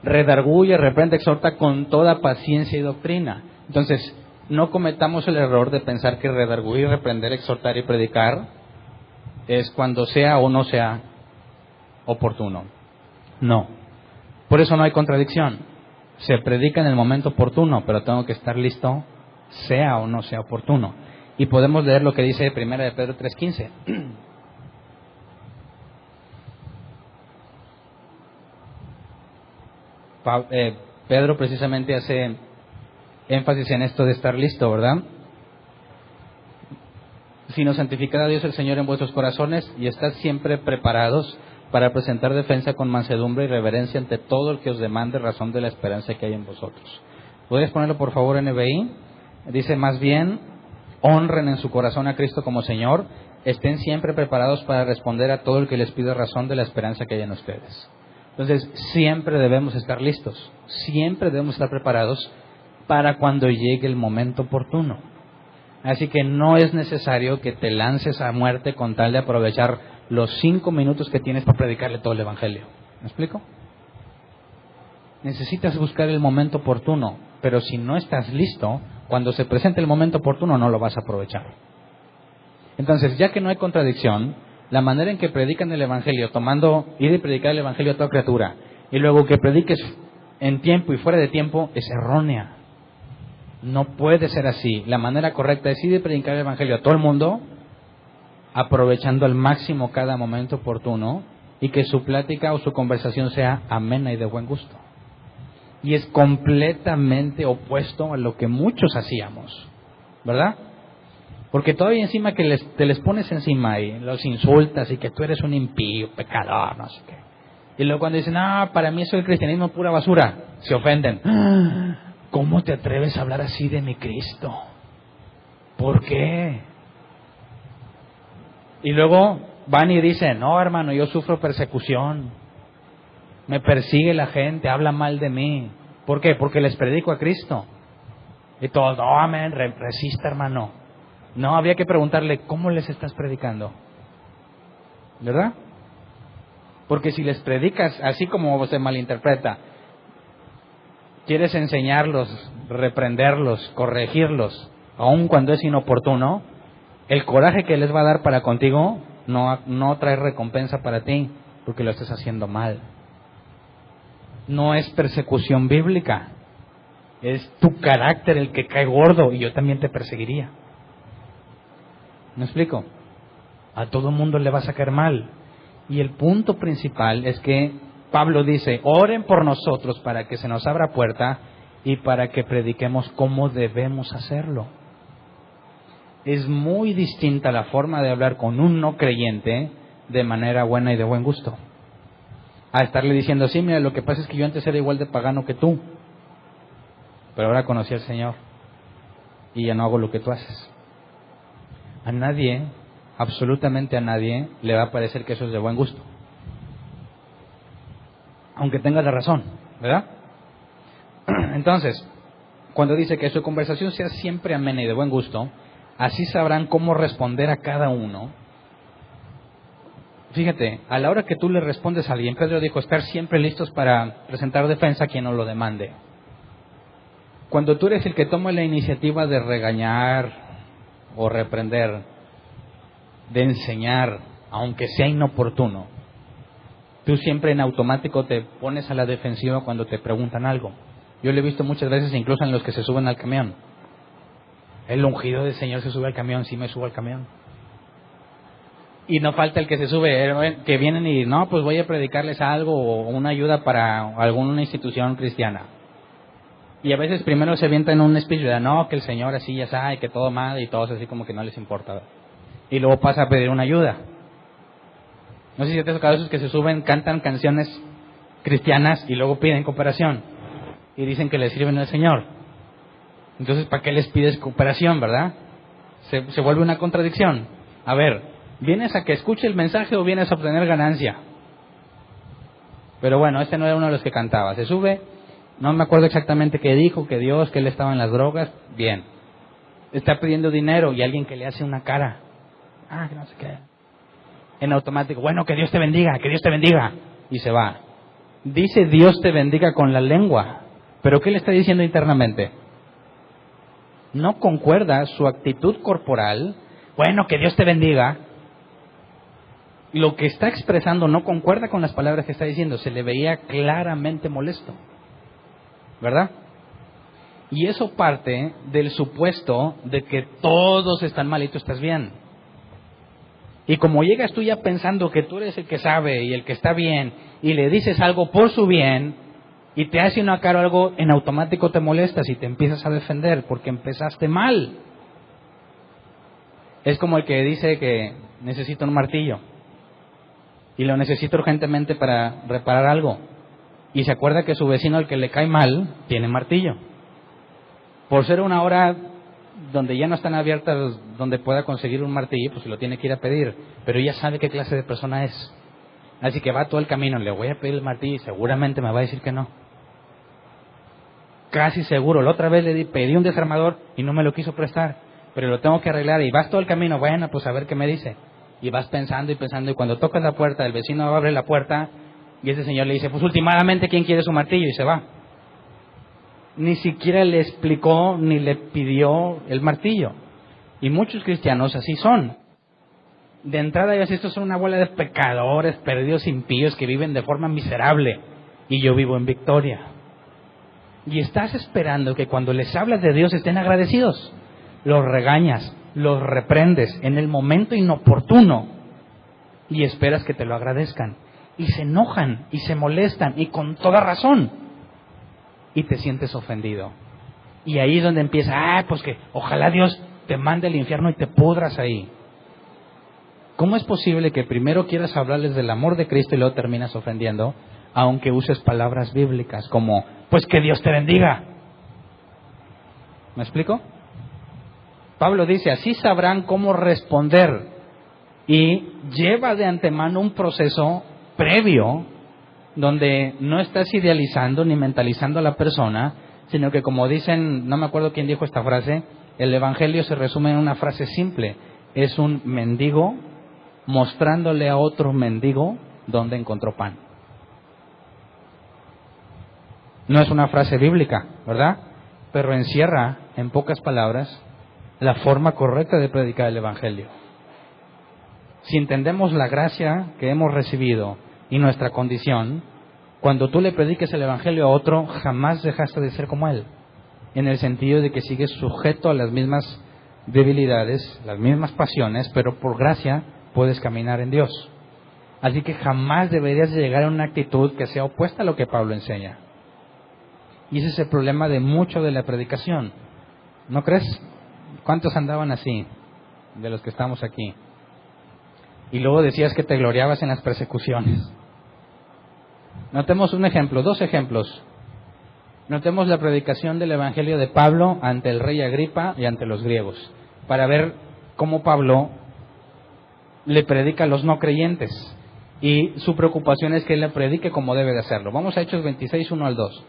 Redarguye, reprende, exhorta con toda paciencia y doctrina. Entonces, no cometamos el error de pensar que redarguir, reprender, exhortar y predicar es cuando sea o no sea oportuno. No. Por eso no hay contradicción. Se predica en el momento oportuno, pero tengo que estar listo, sea o no sea oportuno. Y podemos leer lo que dice 1 de Pedro 3:15. Pedro precisamente hace énfasis en esto de estar listo, ¿verdad? Sino santificad a Dios el Señor en vuestros corazones y estad siempre preparados para presentar defensa con mansedumbre y reverencia ante todo el que os demande razón de la esperanza que hay en vosotros. ¿Puedes ponerlo por favor, NBI? Dice, más bien, honren en su corazón a Cristo como Señor, estén siempre preparados para responder a todo el que les pida razón de la esperanza que hay en ustedes. Entonces, siempre debemos estar listos, siempre debemos estar preparados para cuando llegue el momento oportuno. Así que no es necesario que te lances a muerte con tal de aprovechar los 5 minutos que tienes para predicarle todo el Evangelio. ¿Me explico? Necesitas buscar el momento oportuno, pero si no estás listo, cuando se presente el momento oportuno no lo vas a aprovechar. Entonces, ya que no hay contradicción, la manera en que predican el Evangelio, ir y predicar el Evangelio a toda criatura, y luego que prediques en tiempo y fuera de tiempo, es errónea. No puede ser así. La manera correcta es ir y predicar el Evangelio a todo el mundo, aprovechando al máximo cada momento oportuno, y que su plática o su conversación sea amena y de buen gusto. Y es completamente opuesto a lo que muchos hacíamos, ¿verdad? Porque todavía encima que te les pones encima y los insultas y que tú eres un impío, pecador, no sé qué. Y luego cuando dicen, para mí eso del cristianismo es pura basura, se ofenden. ¿Cómo te atreves a hablar así de mi Cristo? ¿Por qué? Y luego van y dicen, no hermano, yo sufro persecución, me persigue la gente, habla mal de mí. ¿Por qué? Porque les predico a Cristo. Y todos, no, amén, resista hermano. No, había que preguntarle, ¿cómo les estás predicando? ¿Verdad? Porque si les predicas así como se malinterpreta, quieres enseñarlos, reprenderlos, corregirlos, aun cuando es inoportuno, el coraje que les va a dar para contigo no trae recompensa para ti, porque lo estás haciendo mal. No es persecución bíblica, es tu carácter el que cae gordo y yo también te perseguiría. ¿Me explico? A todo mundo le va a sacar mal. Y el punto principal es que Pablo dice, oren por nosotros para que se nos abra puerta y para que prediquemos cómo debemos hacerlo. Es muy distinta la forma de hablar con un no creyente de manera buena y de buen gusto, a estarle diciendo, sí, mira, lo que pasa es que yo antes era igual de pagano que tú, pero ahora conocí al Señor y ya no hago lo que tú haces. A nadie, absolutamente a nadie, le va a parecer que eso es de buen gusto. Aunque tengas la razón, ¿verdad? Entonces, cuando dice que su conversación sea siempre amena y de buen gusto, así sabrán cómo responder a cada uno. Fíjate, a la hora que tú le respondes a alguien, Pedro dijo, estar siempre listos para presentar defensa a quien nos lo demande. Cuando tú eres el que toma la iniciativa de regañar o reprender, de enseñar, aunque sea inoportuno, tú siempre en automático te pones a la defensiva cuando te preguntan algo. Yo lo he visto muchas veces, incluso en los que se suben al camión. El ungido del Señor se sube al camión, sí me subo al camión. Y no falta el que se sube, que vienen y, no, pues voy a predicarles algo o una ayuda para alguna institución cristiana. Y a veces primero se avienta en un speech, ¿verdad? No, que el Señor así ya sabe, que todo mal, y todos así como que no les importa, ¿verdad? Y luego pasa a pedir una ayuda. No sé si te ha tocado esos que se suben, cantan canciones cristianas y luego piden cooperación. Y dicen que les sirven al Señor. Entonces, ¿para qué les pides cooperación, verdad? Se vuelve una contradicción. A ver, ¿vienes a que escuche el mensaje o vienes a obtener ganancia? Pero bueno, este no era uno de los que cantaba. Se sube, no me acuerdo exactamente qué dijo, que Dios, que él estaba en las drogas. Bien. Está pidiendo dinero y alguien que le hace una cara. Que no sé qué. En automático, bueno, que Dios te bendiga, que Dios te bendiga. Y se va. Dice Dios te bendiga con la lengua. ¿Pero qué le está diciendo internamente? No concuerda su actitud corporal. Bueno, que Dios te bendiga. Lo que está expresando no concuerda con las palabras que está diciendo. Se le veía claramente molesto, ¿verdad? Y eso parte del supuesto de que todos están mal y tú estás bien. Y como llegas tú ya pensando que tú eres el que sabe y el que está bien, y le dices algo por su bien, y te hace una cara o algo, en automático te molestas y te empiezas a defender porque empezaste mal. Es como el que dice que necesita un martillo y lo necesita urgentemente para reparar algo, y se acuerda que su vecino, al que le cae mal, tiene martillo. Por ser una hora donde ya no están abiertas, donde pueda conseguir un martillo, pues se lo tiene que ir a pedir, pero ella sabe qué clase de persona es. Así que va todo el camino, le voy a pedir el martillo y seguramente me va a decir que no. Casi seguro. La otra vez pedí un desarmador y no me lo quiso prestar, pero lo tengo que arreglar. Y vas todo el camino, bueno, pues a ver qué me dice. Y vas pensando y pensando, y cuando tocas la puerta, el vecino abre la puerta y ese señor le dice, pues últimamente, ¿quién quiere su martillo? Y se va. Ni siquiera le explicó ni le pidió el martillo. Y muchos cristianos así son. De entrada ellos, estos son una bola de pecadores, perdidos, impíos, que viven de forma miserable. Y yo vivo en victoria. Y estás esperando que cuando les hablas de Dios estén agradecidos. Los regañas, los reprendes en el momento inoportuno y esperas que te lo agradezcan. Y se enojan y se molestan, y con toda razón. Y te sientes ofendido. Y ahí es donde empieza, pues que ojalá Dios te mande al infierno y te pudras ahí. ¿Cómo es posible que primero quieras hablarles del amor de Cristo y luego terminas ofendiendo, aunque uses palabras bíblicas como, pues que Dios te bendiga? ¿Me explico? Pablo dice, así sabrán cómo responder, y lleva de antemano un proceso previo donde no estás idealizando ni mentalizando a la persona, sino que, como dicen, no me acuerdo quién dijo esta frase, el evangelio se resume en una frase simple: es un mendigo mostrándole a otro mendigo dónde encontró pan. No es una frase bíblica, ¿verdad? Pero encierra, en pocas palabras, la forma correcta de predicar el evangelio. Si entendemos la gracia que hemos recibido y nuestra condición, cuando tú le prediques el evangelio a otro, jamás dejaste de ser como él, en el sentido de que sigues sujeto a las mismas debilidades, las mismas pasiones, pero por gracia puedes caminar en Dios. Así que jamás deberías llegar a una actitud que sea opuesta a lo que Pablo enseña. Y ese es el problema de mucho de la predicación, ¿no crees? ¿Cuántos andaban así, de los que estamos aquí? Y luego decías que te gloriabas en las persecuciones. Notemos un ejemplo, dos ejemplos. Notemos la predicación del evangelio de Pablo ante el rey Agripa y ante los griegos, para ver cómo Pablo le predica a los no creyentes. Y su preocupación es que él le predique como debe de hacerlo. Vamos a Hechos 26, 1 al 2.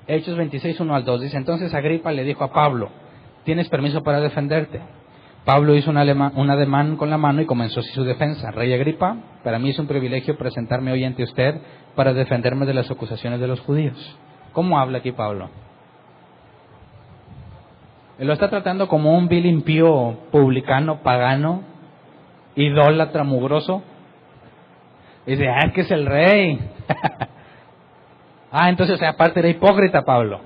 Hechos 26, 1 al 2. Dice, entonces Agripa le dijo a Pablo, ¿tienes permiso para defenderte? Pablo hizo un ademán con la mano y comenzó así su defensa. Rey Agripa, para mí es un privilegio presentarme hoy ante usted para defenderme de las acusaciones de los judíos. ¿Cómo habla aquí Pablo? Él lo está tratando como un vil impío, publicano, pagano, idólatra, mugroso. Dice, es que es el rey. Entonces aparte era hipócrita Pablo.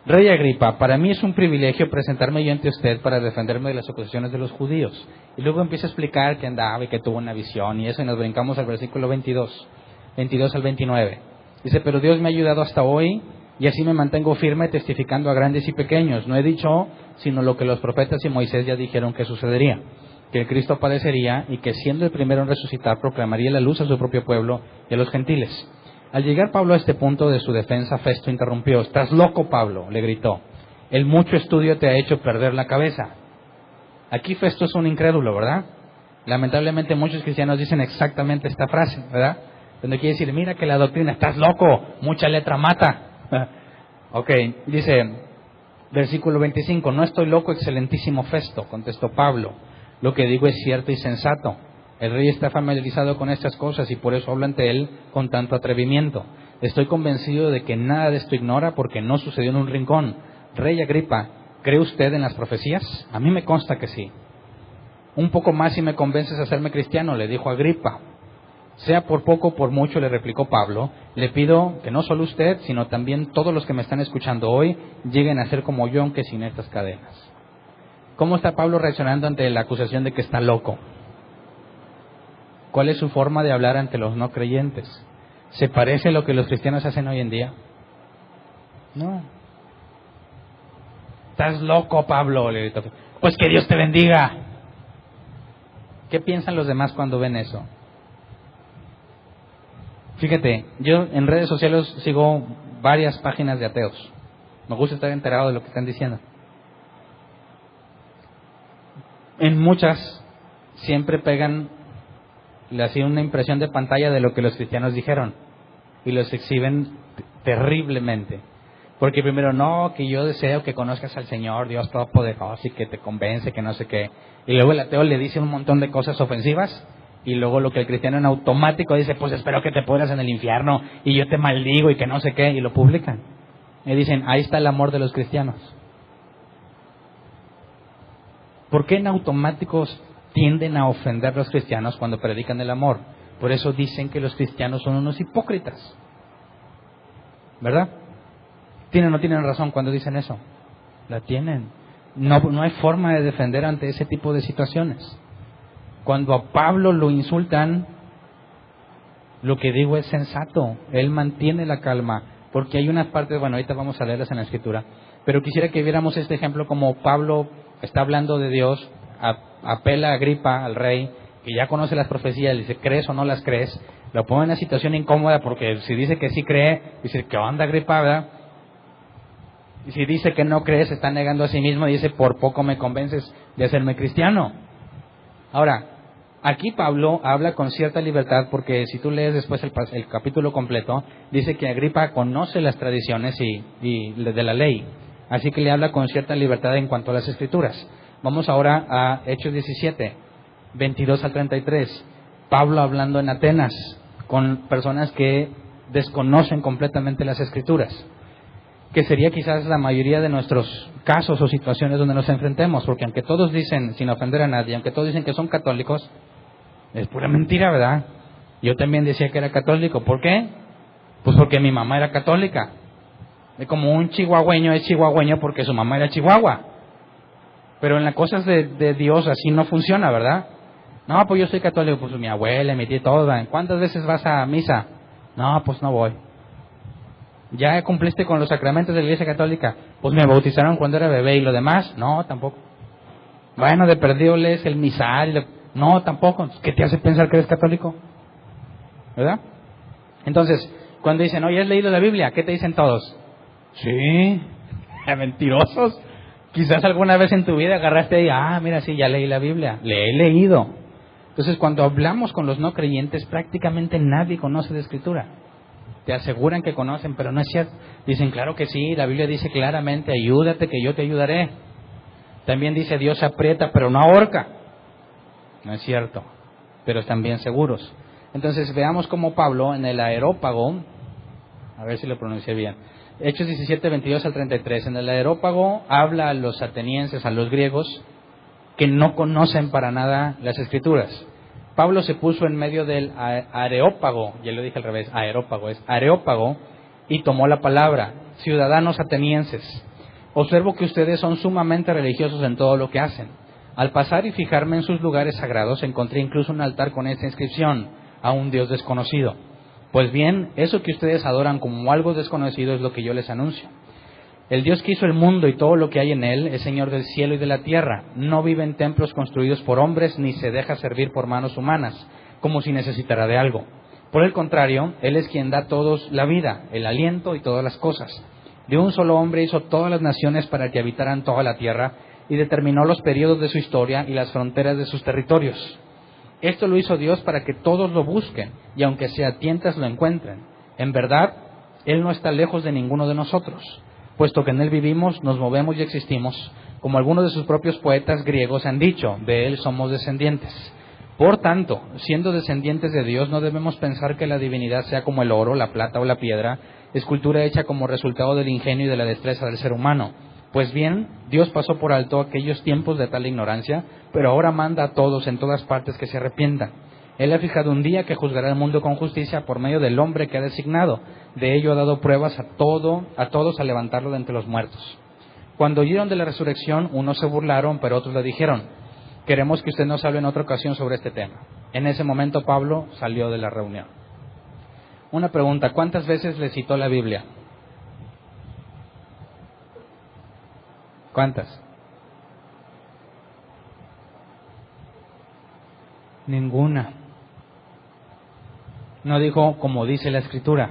Rey Agripa, para mí es un privilegio presentarme yo ante usted para defenderme de las acusaciones de los judíos. Y luego empieza a explicar que andaba y que tuvo una visión y eso, y nos brincamos al versículo 22 al 29. Dice, pero Dios me ha ayudado hasta hoy y así me mantengo firme testificando a grandes y pequeños. No he dicho sino lo que los profetas y Moisés ya dijeron que sucedería, que el Cristo padecería y que siendo el primero en resucitar proclamaría la luz a su propio pueblo y a los gentiles. Al llegar Pablo a este punto de su defensa, Festo interrumpió. «¿Estás loco, Pablo?», le gritó. «El mucho estudio te ha hecho perder la cabeza». Aquí Festo es un incrédulo, ¿verdad? Lamentablemente muchos cristianos dicen exactamente esta frase, ¿verdad? Donde quiere decir, mira que la doctrina, estás loco, mucha letra mata. Ok, dice, versículo 25, «No estoy loco, excelentísimo Festo», contestó Pablo. «Lo que digo es cierto y sensato. El rey está familiarizado con estas cosas y por eso habla ante él con tanto atrevimiento. Estoy convencido de que nada de esto ignora porque no sucedió en un rincón. Rey Agripa, ¿cree usted en las profecías? A mí me consta que sí». «Un poco más y me convences a hacerme cristiano», le dijo Agripa. «Sea por poco o por mucho», le replicó Pablo, «le pido que no solo usted, sino también todos los que me están escuchando hoy lleguen a ser como yo, aunque sin estas cadenas». ¿Cómo está Pablo reaccionando ante la acusación de que está loco? ¿Cuál es su forma de hablar ante los no creyentes? ¿Se parece a lo que los cristianos hacen hoy en día? No. «Estás loco, Pablo», le gritó. «Pues que Dios te bendiga». ¿Qué piensan los demás cuando ven eso? Fíjate, yo en redes sociales sigo varias páginas de ateos. Me gusta estar enterado de lo que están diciendo. En muchas siempre pegan, le hacen una impresión de pantalla de lo que los cristianos dijeron y los exhiben terriblemente. Porque primero, no, que yo deseo que conozcas al Señor, Dios Todopoderoso, y que te convence, que no sé qué. Y luego el ateo le dice un montón de cosas ofensivas, y luego lo que el cristiano en automático dice, pues espero que te pudras en el infierno, y yo te maldigo, y que no sé qué, y lo publican. Y dicen, ahí está el amor de los cristianos. ¿Por qué en automáticos tienden a ofender a los cristianos cuando predican el amor? Por eso dicen que los cristianos son unos hipócritas. ¿Verdad? ¿Tienen o no tienen razón cuando dicen eso? La tienen. No hay forma de defender ante ese tipo de situaciones. Cuando a Pablo lo insultan, lo que digo es sensato. Él mantiene la calma. Porque hay unas partes, bueno, ahorita vamos a leerlas en la Escritura, pero quisiera que viéramos este ejemplo como Pablo está hablando de Dios, apela a Agripa, al rey, que ya conoce las profecías, le dice, ¿crees o no las crees? Lo pone en una situación incómoda porque si dice que sí cree, dice, ¿qué onda, Agripa, verdad? Y si dice que no cree, se está negando a sí mismo y dice, por poco me convences de hacerme cristiano. Ahora, aquí Pablo habla con cierta libertad porque si tú lees después el capítulo completo, dice que Agripa conoce las tradiciones y de la ley. Así que le habla con cierta libertad en cuanto a las Escrituras. Vamos ahora a Hechos 17, 22 al 33. Pablo hablando en Atenas con personas que desconocen completamente las Escrituras, que sería quizás la mayoría de nuestros casos o situaciones donde nos enfrentemos, porque aunque todos dicen, sin ofender a nadie, aunque todos dicen que son católicos, es pura mentira, ¿verdad? Yo también decía que era católico. ¿Por qué? Pues porque mi mamá era católica. Es como un chihuahueño es chihuahueño porque su mamá era chihuahua. Pero en las cosas de Dios así no funciona, ¿verdad? No, pues yo soy católico, pues mi abuela, mi tía, todos. ¿Cuántas veces vas a misa? No, pues no voy. ¿Ya cumpliste con los sacramentos de la Iglesia Católica? Pues me bautizaron cuando era bebé. ¿Y lo demás? No, tampoco. Bueno, de perdido lees el misal. No, tampoco. ¿Qué te hace pensar que eres católico? ¿Verdad? Entonces, cuando dicen, oye, ¿has leído la Biblia? ¿Qué te dicen todos? Sí. Mentirosos. Quizás alguna vez en tu vida agarraste y, mira, sí, ya leí la Biblia. Le he leído. Entonces, cuando hablamos con los no creyentes, prácticamente nadie conoce la Escritura. Te aseguran que conocen, pero no es cierto. Dicen, claro que sí, la Biblia dice claramente, ayúdate que yo te ayudaré. También dice, Dios aprieta, pero no ahorca. No es cierto, pero están bien seguros. Entonces, veamos cómo Pablo, en el Areópago, a ver si lo pronuncié bien, Hechos 17, 22 al 33, en el Areópago habla a los atenienses, a los griegos, que no conocen para nada las Escrituras. Pablo se puso en medio del Areópago, ya lo dije al revés, Areópago es Areópago, y tomó la palabra. Ciudadanos atenienses, observo que ustedes son sumamente religiosos en todo lo que hacen. Al pasar y fijarme en sus lugares sagrados, encontré incluso un altar con esta inscripción, a un Dios desconocido. Pues bien, eso que ustedes adoran como algo desconocido es lo que yo les anuncio. El Dios que hizo el mundo y todo lo que hay en él es Señor del cielo y de la tierra. No vive en templos construidos por hombres, ni se deja servir por manos humanas, como si necesitara de algo. Por el contrario, Él es quien da a todos la vida, el aliento y todas las cosas. De un solo hombre hizo todas las naciones para que habitaran toda la tierra, y determinó los periodos de su historia y las fronteras de sus territorios. Esto lo hizo Dios para que todos lo busquen, y aunque sea a tientas lo encuentren. En verdad, Él no está lejos de ninguno de nosotros, puesto que en Él vivimos, nos movemos y existimos, como algunos de sus propios poetas griegos han dicho, de Él somos descendientes. Por tanto, siendo descendientes de Dios, no debemos pensar que la divinidad sea como el oro, la plata o la piedra, escultura hecha como resultado del ingenio y de la destreza del ser humano. Pues bien, Dios pasó por alto aquellos tiempos de tal ignorancia, pero ahora manda a todos en todas partes que se arrepientan. Él ha fijado un día que juzgará el mundo con justicia por medio del hombre que ha designado. De ello ha dado pruebas a todos al levantarlo de entre los muertos. Cuando oyeron de la resurrección, unos se burlaron, pero otros le dijeron, queremos que usted nos hable en otra ocasión sobre este tema. En ese momento Pablo salió de la reunión. Una pregunta, ¿cuántas veces le citó la Biblia? ¿Cuántas? Ninguna. No dijo como dice la Escritura,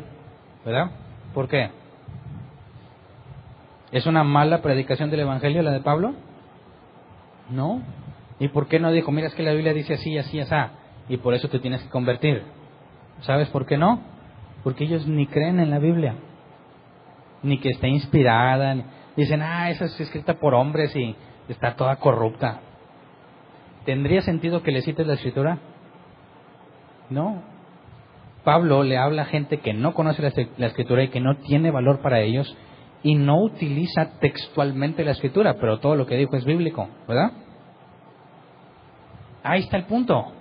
¿verdad? ¿Por qué? ¿Es una mala predicación del Evangelio la de Pablo? No. ¿Y por qué no dijo, mira, es que la Biblia dice así, así, así, y por eso te tienes que convertir? ¿Sabes por qué no? Porque ellos ni creen en la Biblia, ni que esté inspirada. Dicen, esa es escrita por hombres y está toda corrupta. ¿Tendría sentido que le cites la Escritura? No. Pablo le habla a gente que no conoce la Escritura y que no tiene valor para ellos, y no utiliza textualmente la Escritura, pero todo lo que dijo es bíblico, ¿verdad? Ahí está el punto.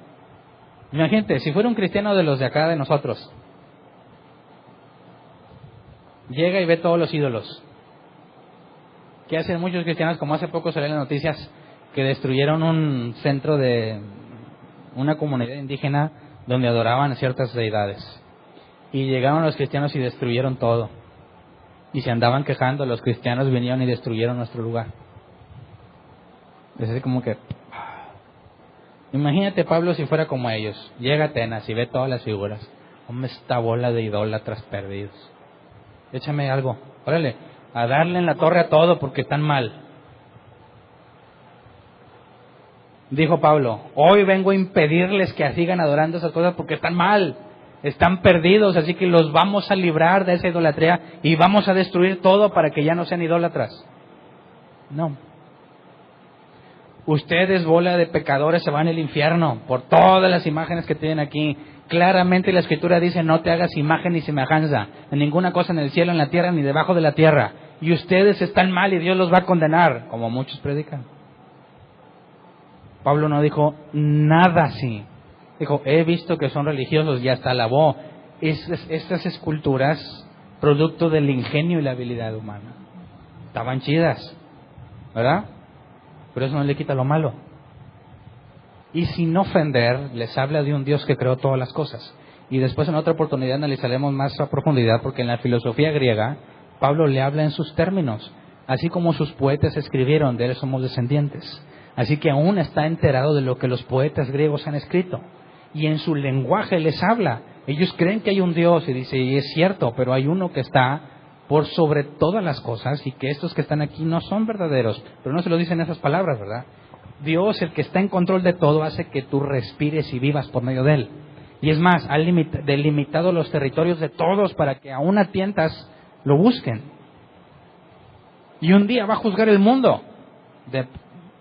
Imagínate, si fuera un cristiano de los de acá de nosotros, llega y ve todos los ídolos. ¿Qué hacen muchos cristianos? Como hace poco salieron las noticias que destruyeron un centro de una comunidad indígena donde adoraban a ciertas deidades. Y llegaron los cristianos y destruyeron todo. Y se andaban quejando, los cristianos vinieron y destruyeron nuestro lugar. Es así como que... Imagínate Pablo si fuera como ellos. Llega a Atenas y ve todas las figuras. Hombre, esta bola de idólatras perdidos. Échame algo. Órale, a darle en la torre a todo porque están mal. Dijo Pablo, hoy vengo a impedirles que sigan adorando esas cosas porque están mal. Están perdidos, así que los vamos a librar de esa idolatría y vamos a destruir todo para que ya no sean idólatras. No. Ustedes, bola de pecadores, se van al infierno por todas las imágenes que tienen aquí. Claramente la Escritura dice, no te hagas imagen ni semejanza en ninguna cosa en el cielo, en la tierra, ni debajo de la tierra. Y ustedes están mal y Dios los va a condenar, como muchos predican. Pablo no dijo nada así. Dijo, he visto que son religiosos y hasta alabó estas esculturas, producto del ingenio y la habilidad humana. Estaban chidas, ¿verdad? Pero eso no le quita lo malo. Y sin ofender, les habla de un Dios que creó todas las cosas. Y después en otra oportunidad analizaremos más a profundidad, porque en la filosofía griega, Pablo le habla en sus términos. Así como sus poetas escribieron, de él somos descendientes. Así que aún está enterado de lo que los poetas griegos han escrito. Y en su lenguaje les habla. Ellos creen que hay un Dios, y dice, y es cierto, pero hay uno que está por sobre todas las cosas, y que estos que están aquí no son verdaderos, pero no se lo dicen esas palabras, ¿verdad? Dios, el que está en control de todo, hace que tú respires y vivas por medio de Él. Y es más, ha delimitado los territorios de todos para que aún a tientas lo busquen. Y un día va a juzgar el mundo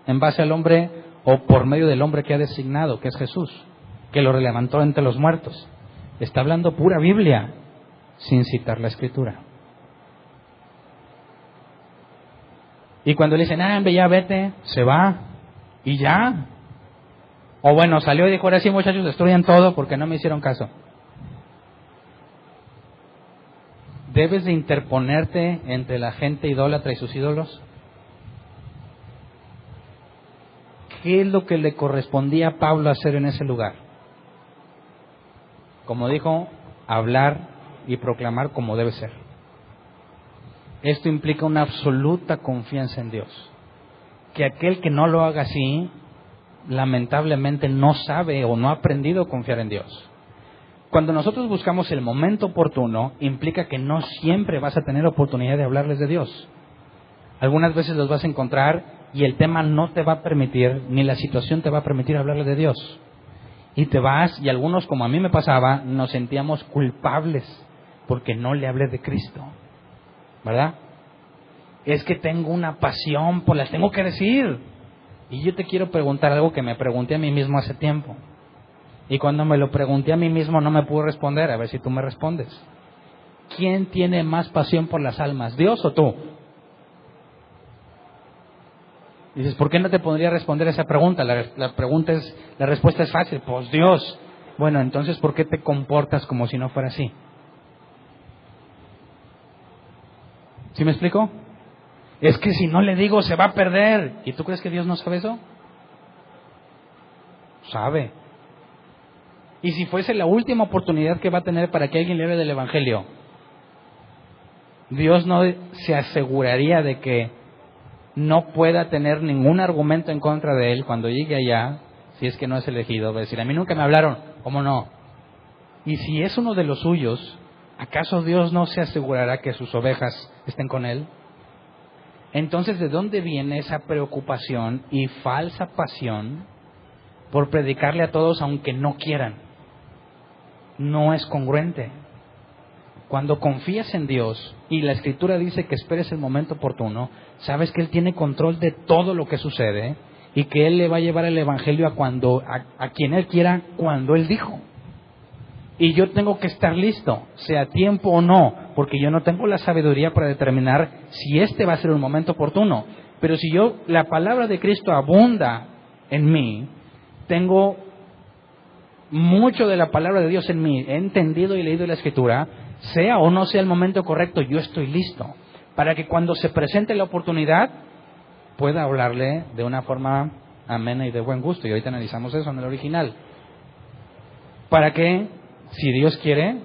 en base al hombre o por medio del hombre que ha designado, que es Jesús, que lo levantó entre los muertos. Está hablando pura Biblia, sin citar la Escritura. Y cuando le dicen, ya vete, se va, y ya. O bueno, salió y dijo, ahora sí muchachos, destruyan todo porque no me hicieron caso. ¿Debes de interponerte entre la gente idólatra y sus ídolos? ¿Qué es lo que le correspondía a Pablo hacer en ese lugar? Como dijo, hablar y proclamar como debe ser. Esto implica una absoluta confianza en Dios. Que aquel que no lo haga así, lamentablemente no sabe o no ha aprendido a confiar en Dios. Cuando nosotros buscamos el momento oportuno, implica que no siempre vas a tener oportunidad de hablarles de Dios. Algunas veces los vas a encontrar y el tema no te va a permitir, ni la situación te va a permitir hablarles de Dios. Y te vas, y algunos, como a mí me pasaba, nos sentíamos culpables porque no le hablé de Cristo, ¿verdad? Es que tengo una pasión, pues las tengo que decir. Y yo te quiero preguntar algo que me pregunté a mí mismo hace tiempo. Y cuando me lo pregunté a mí mismo no me pude responder, a ver si tú me respondes. ¿Quién tiene más pasión por las almas, Dios o tú? Dices, ¿por qué no te podría responder esa pregunta? La respuesta es fácil, pues Dios. Bueno, entonces, ¿por qué te comportas como si no fuera así? ¿Sí me explico? Es que si no le digo se va a perder. ¿Y tú crees que Dios no sabe eso? Sabe. Y si fuese la última oportunidad que va a tener para que alguien le hable del Evangelio, Dios no se aseguraría de que no pueda tener ningún argumento en contra de él cuando llegue allá, si es que no es elegido. Va a decir, a mí nunca me hablaron. ¿Cómo no? Y si es uno de los suyos, ¿acaso Dios no se asegurará que sus ovejas estén con él? Entonces, ¿de dónde viene esa preocupación y falsa pasión por predicarle a todos aunque no quieran? No es congruente. Cuando confías en Dios y la Escritura dice que esperes el momento oportuno, sabes que Él tiene control de todo lo que sucede y que Él le va a llevar el Evangelio a quien Él quiera cuando Él dijo. Y yo tengo que estar listo, sea tiempo o no, porque yo no tengo la sabiduría para determinar si este va a ser un momento oportuno. Pero si la palabra de Cristo abunda en mí, tengo mucho de la palabra de Dios en mí, he entendido y leído la Escritura, sea o no sea el momento correcto, yo estoy listo para que cuando se presente la oportunidad pueda hablarle de una forma amena y de buen gusto. Y ahorita analizamos eso en el original. Para que, si Dios quiere,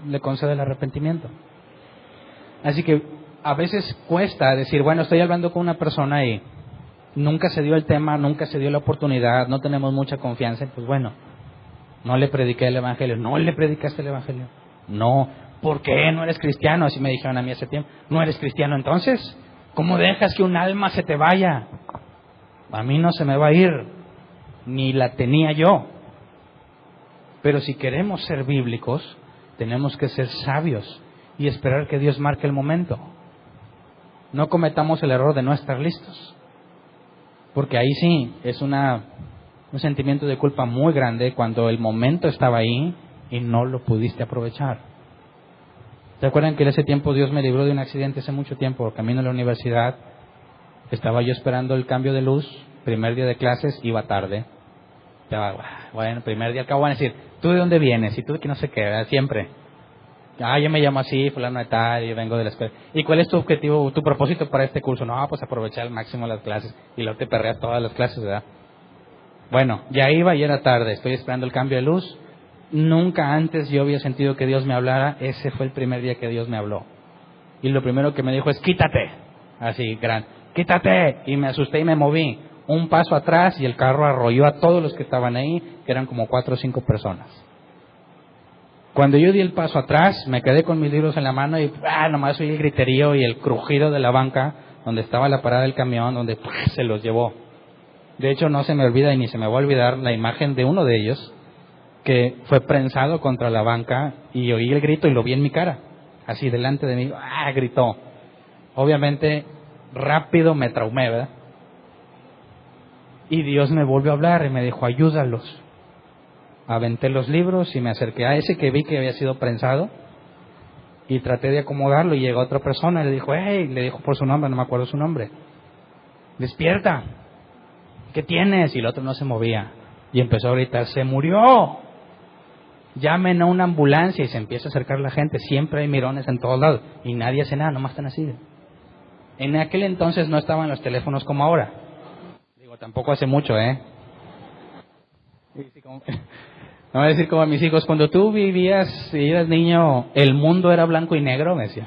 le concede el arrepentimiento. Así que a veces cuesta decir, bueno, estoy hablando con una persona y nunca se dio el tema, nunca se dio la oportunidad, no tenemos mucha confianza, pues bueno, no le prediqué el Evangelio. ¿No le predicaste el Evangelio? No. ¿Por qué no eres cristiano? Así me dijeron a mí hace tiempo. ¿No eres cristiano entonces? ¿Cómo dejas que un alma se te vaya? A mí no se me va a ir, ni la tenía yo. Pero si queremos ser bíblicos, tenemos que ser sabios y esperar que Dios marque el momento. No cometamos el error de no estar listos, porque ahí sí es un sentimiento de culpa muy grande cuando el momento estaba ahí y no lo pudiste aprovechar. ¿Se acuerdan que en ese tiempo Dios me libró de un accidente hace mucho tiempo? Camino a la universidad, estaba yo esperando el cambio de luz, primer día de clases, iba tarde. Bueno, primer día, al cabo van a decir, ¿tú de dónde vienes? Y tú de que no sé qué, siempre. Yo me llamo así, fulano de tal, y vengo de la escuela. ¿Y cuál es tu objetivo, tu propósito para este curso? No, pues aprovechar al máximo las clases. Y luego te perreas todas las clases, ¿verdad? Bueno, ya iba y era tarde, estoy esperando el cambio de luz. Nunca antes yo había sentido que Dios me hablara. Ese fue el primer día que Dios me habló. Y lo primero que me dijo es, quítate. Así, quítate. Y me asusté y me moví. Un paso atrás y el carro arrolló a todos los que estaban ahí, que eran como 4 o 5 personas. Cuando yo di el paso atrás, me quedé con mis libros en la mano y nomás oí el griterío y el crujido de la banca donde estaba la parada del camión, donde se los llevó. De hecho, no se me olvida y ni se me va a olvidar la imagen de uno de ellos que fue prensado contra la banca y oí el grito y lo vi en mi cara, así delante de mí, gritó. Obviamente, rápido me traumé, ¿verdad? Y Dios me volvió a hablar y me dijo, ayúdalos. Aventé los libros y me acerqué a ese que vi que había sido prensado y traté de acomodarlo y llegó otra persona y le dijo, le dijo por su nombre, no me acuerdo su nombre, despierta, ¿qué tienes? Y el otro no se movía y empezó a gritar, se murió, llamen a una ambulancia. Y se empieza a acercar la gente, siempre hay mirones en todos lados y nadie hace nada, nomás están así. En aquel entonces no estaban los teléfonos como ahora, digo, tampoco hace mucho, no voy a decir como a mis hijos, cuando tú vivías y eras niño, el mundo era blanco y negro, me decía.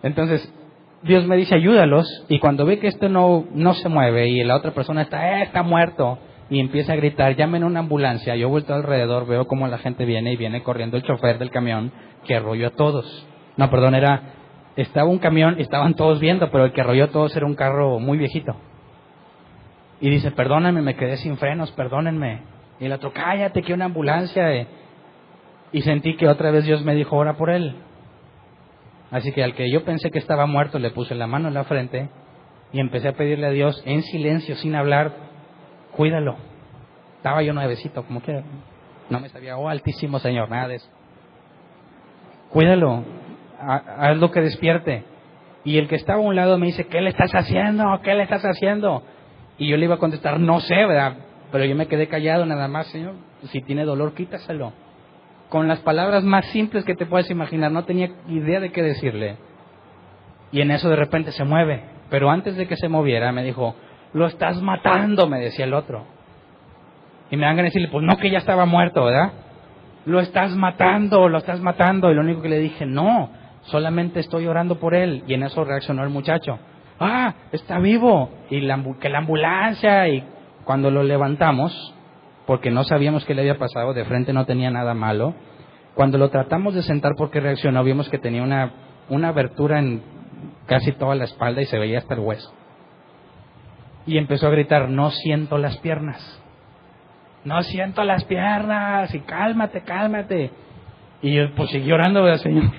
Entonces, Dios me dice, ayúdalos, y cuando ve que esto no se mueve y la otra persona está muerto, y empieza a gritar, llamen a una ambulancia, yo vuelto alrededor, veo como la gente viene y viene corriendo el chofer del camión que arrolló a todos. No, perdón, estaba un camión y estaban todos viendo, pero el que arrolló a todos era un carro muy viejito. Y dice, perdónenme, me quedé sin frenos, perdónenme. Y el otro, cállate, que una ambulancia. Y sentí que otra vez Dios me dijo, ora por él. Así que al que yo pensé que estaba muerto, le puse la mano en la frente y empecé a pedirle a Dios, en silencio, sin hablar, cuídalo. Estaba yo nuevecito, como que no me sabía, altísimo Señor, nada de eso. Cuídalo, hazlo que despierte. Y el que estaba a un lado me dice, ¿qué le estás haciendo? ¿Qué le estás haciendo? Y yo le iba a contestar, no sé, ¿verdad? Pero yo me quedé callado nada más, Señor, si tiene dolor, quítaselo. Con las palabras más simples que te puedes imaginar, no tenía idea de qué decirle. Y en eso de repente se mueve, pero antes de que se moviera me dijo, lo estás matando, me decía el otro. Y me dan ganas de decirle, pues no, que ya estaba muerto, ¿verdad? Lo estás matando, lo estás matando. Y lo único que le dije, no, solamente estoy orando por él. Y en eso reaccionó el muchacho. Está vivo. Y que la ambulancia. Y cuando lo levantamos, porque no sabíamos qué le había pasado, de frente no tenía nada malo. Cuando lo tratamos de sentar porque reaccionó, vimos que tenía una abertura en casi toda la espalda y se veía hasta el hueso. Y empezó a gritar, no siento las piernas. No siento las piernas. Y cálmate, cálmate. Y yo pues seguí orando, ¿verdad, Señor?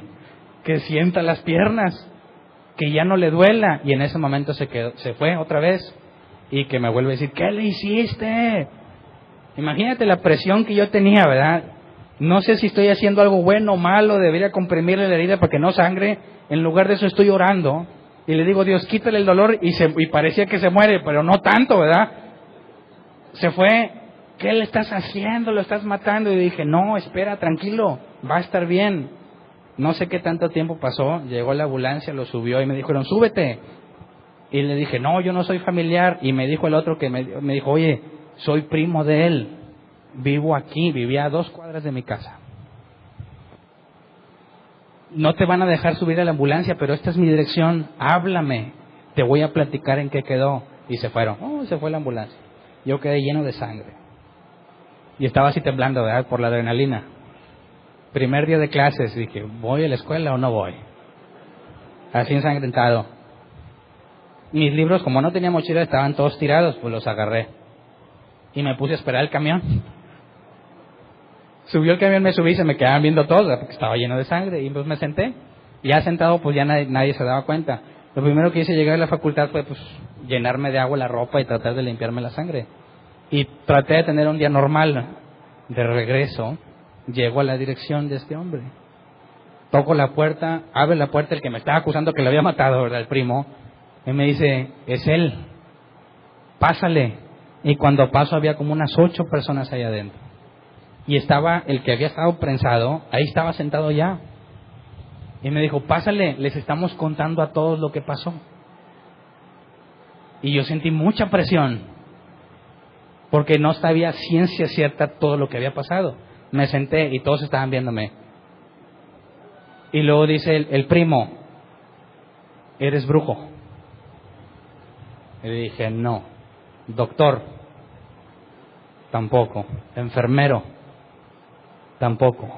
Que sienta las piernas, que ya no le duela. Y en ese momento se fue otra vez y que me vuelve a decir, ¿qué le hiciste? Imagínate la presión que yo tenía, ¿verdad? No sé si estoy haciendo algo bueno o malo, debería comprimirle la herida para que no sangre. En lugar de eso estoy orando y le digo, Dios, quítale el dolor, y parecía que se muere, pero no tanto, ¿verdad? Se fue. ¿Qué le estás haciendo? Lo estás matando. Y dije, no, espera, tranquilo, va a estar bien. No sé qué tanto tiempo pasó, llegó la ambulancia, lo subió y me dijeron, súbete. Y le dije, no, yo no soy familiar. Y me dijo el otro que me dijo, oye, soy primo de él, vivo aquí, vivía a 2 cuadras de mi casa. No te van a dejar subir a la ambulancia, pero esta es mi dirección, háblame, te voy a platicar en qué quedó. Y se fueron, se fue la ambulancia. Yo quedé lleno de sangre. Y estaba así temblando, ¿verdad? Por la adrenalina. Primer día de clases, dije, ¿voy a la escuela o no voy? Así ensangrentado. Mis libros, como no tenía mochila, estaban todos tirados, pues los agarré. Y me puse a esperar el camión. Subió el camión, me subí, se me quedaban viendo todos, porque estaba lleno de sangre. Y pues me senté. Y ya sentado, pues ya nadie se daba cuenta. Lo primero que hice llegar a la facultad fue pues llenarme de agua la ropa y tratar de limpiarme la sangre. Y traté de tener un día normal. De regreso, llego a la dirección de este hombre. Toco la puerta, abre la puerta el que me estaba acusando que lo había matado, ¿verdad? El primo. Y me dice, es él, pásale. Y cuando paso había como unas 8 personas ahí adentro. Y estaba el que había estado prensado, ahí estaba sentado ya. Y me dijo, pásale, les estamos contando a todos lo que pasó. Y yo sentí mucha presión, porque no sabía ciencia cierta todo lo que había pasado. Me senté y todos estaban viéndome. Y luego dice el primo, ¿eres brujo? Y le dije, no. Doctor, tampoco. Enfermero, tampoco.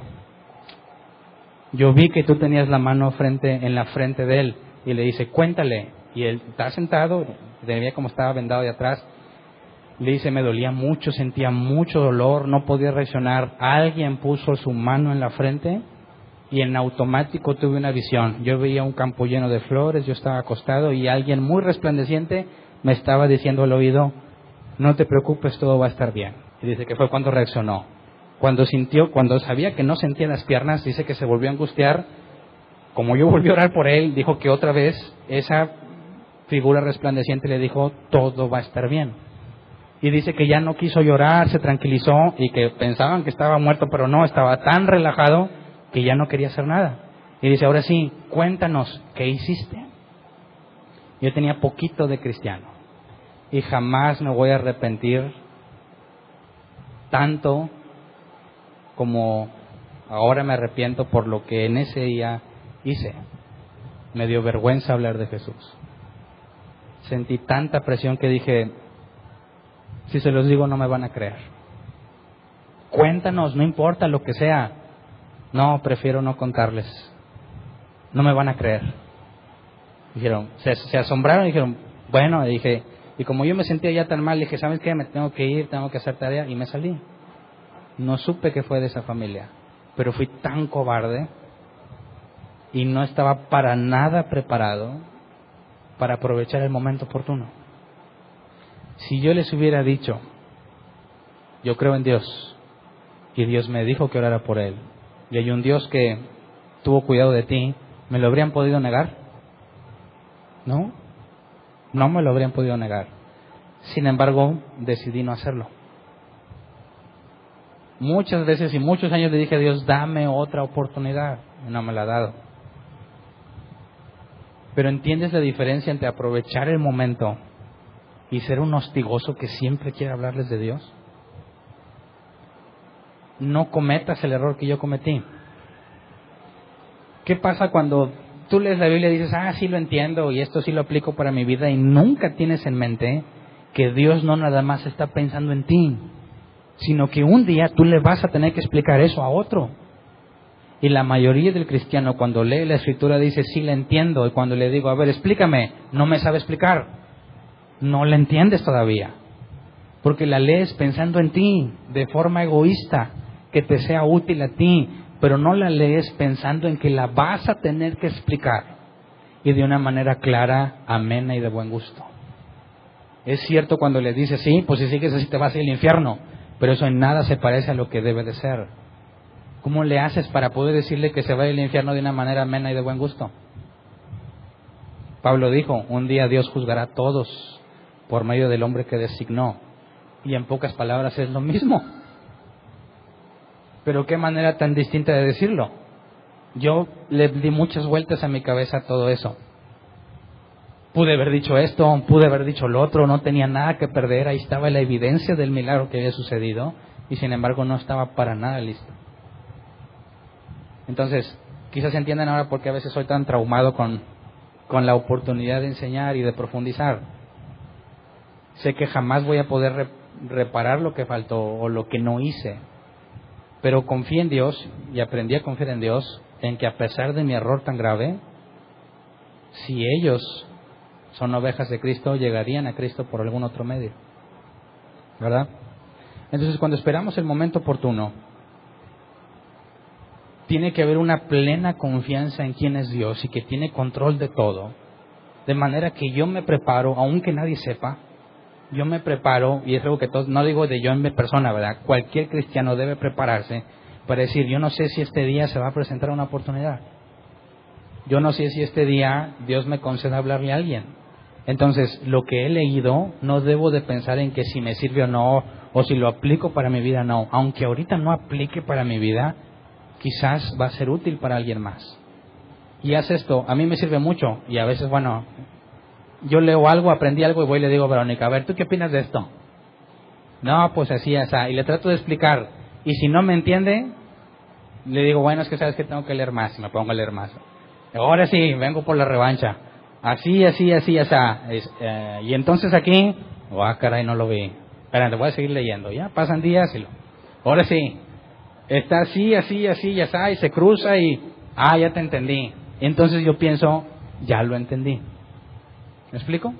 Yo vi que tú tenías la mano en la frente de él, y le dice, cuéntale. Y él está sentado, veía como estaba vendado de atrás. Le dice, me dolía mucho, sentía mucho dolor, no podía reaccionar. Alguien puso su mano en la frente y en automático tuve una visión. Yo veía un campo lleno de flores, yo estaba acostado y alguien muy resplandeciente me estaba diciendo al oído, no te preocupes, todo va a estar bien. Y dice que fue cuando reaccionó. Cuando sabía que no sentía las piernas, dice que se volvió a angustiar. Como yo volví a orar por él, dijo que otra vez esa figura resplandeciente le dijo, todo va a estar bien. Y dice que ya no quiso llorar, se tranquilizó y que pensaban que estaba muerto, pero no, estaba tan relajado que ya no quería hacer nada. Y dice, ahora sí, cuéntanos, ¿qué hiciste? Yo tenía poquito de cristiano y jamás me voy a arrepentir tanto como ahora me arrepiento por lo que en ese día hice. Me dio vergüenza hablar de Jesús. Sentí tanta presión que dije, si se los digo no me van a creer. Cuéntanos, no importa lo que sea. No, prefiero no contarles. No me van a creer. Dijeron, se asombraron y dijeron, bueno, y dije, y como yo me sentía ya tan mal, dije, ¿sabes qué? Me tengo que ir, tengo que hacer tarea, y me salí. No supe que fue de esa familia, pero fui tan cobarde y no estaba para nada preparado para aprovechar el momento oportuno. Si yo les hubiera dicho, yo creo en Dios, y Dios me dijo que orara por él, y hay un Dios que tuvo cuidado de ti, ¿me lo habrían podido negar? No, no me lo habrían podido negar. Sin embargo, decidí no hacerlo. Muchas veces y muchos años le dije a Dios, dame otra oportunidad, y no me la ha dado. Pero ¿entiendes la diferencia entre aprovechar el momento y ser un hostigoso que siempre quiere hablarles de Dios? No cometas el error que yo cometí. ¿Qué pasa cuando tú lees la Biblia y dices, sí lo entiendo y esto sí lo aplico para mi vida, y nunca tienes en mente que Dios no nada más está pensando en ti, sino que un día tú le vas a tener que explicar eso a otro? Y la mayoría del cristiano cuando lee la Escritura dice, sí la entiendo, y cuando le digo, a ver, explícame, no me sabe explicar. No la entiendes todavía, porque la lees pensando en ti, de forma egoísta, que te sea útil a ti, pero no la lees pensando en que la vas a tener que explicar, y de una manera clara, amena y de buen gusto. Es cierto cuando le dices, sí, pues si sigues así te vas a ir al infierno, pero eso en nada se parece a lo que debe de ser. ¿Cómo le haces para poder decirle que se va al infierno de una manera amena y de buen gusto? Pablo dijo, un día Dios juzgará a todos por medio del hombre que designó. Y en pocas palabras es lo mismo. Pero qué manera tan distinta de decirlo. Yo le di muchas vueltas a mi cabeza a todo eso. Pude haber dicho esto, pude haber dicho lo otro, no tenía nada que perder. Ahí estaba la evidencia del milagro que había sucedido, y sin embargo no estaba para nada listo. Entonces, quizás entiendan ahora por qué a veces soy tan traumado con la oportunidad de enseñar y de profundizar. Sé que jamás voy a poder reparar lo que faltó o lo que no hice, pero confié en Dios y aprendí a confiar en Dios, en que a pesar de mi error tan grave, si ellos son ovejas de Cristo, llegarían a Cristo por algún otro medio, ¿verdad? Entonces, cuando esperamos el momento oportuno, tiene que haber una plena confianza en quién es Dios y que tiene control de todo, de manera que yo me preparo, aunque nadie sepa, yo me preparo, y es algo que todos, no digo de yo en mi persona, ¿verdad? Cualquier cristiano debe prepararse para decir, yo no sé si este día se va a presentar una oportunidad, yo no sé si este día Dios me conceda hablarle a alguien. Entonces, lo que he leído, no debo de pensar en que si me sirve o no, o si lo aplico para mi vida, no. Aunque ahorita no aplique para mi vida, quizás va a ser útil para alguien más. Y haz esto, a mí me sirve mucho, y a veces, bueno, yo leo algo, aprendí algo y voy y le digo a Verónica, a ver, ¿tú qué opinas de esto? No, pues así, y le trato de explicar, y si no me entiende, le digo, bueno, es que sabes que tengo que leer más, y me pongo a leer más. Ahora sí, vengo por la revancha. Así, y entonces aquí, caray, no lo vi. Espérate, voy a seguir leyendo. Ya pasan días y ahora sí, está así, ya está, y se cruza y, ya te entendí. Entonces yo pienso, ya lo entendí. ¿Me explico?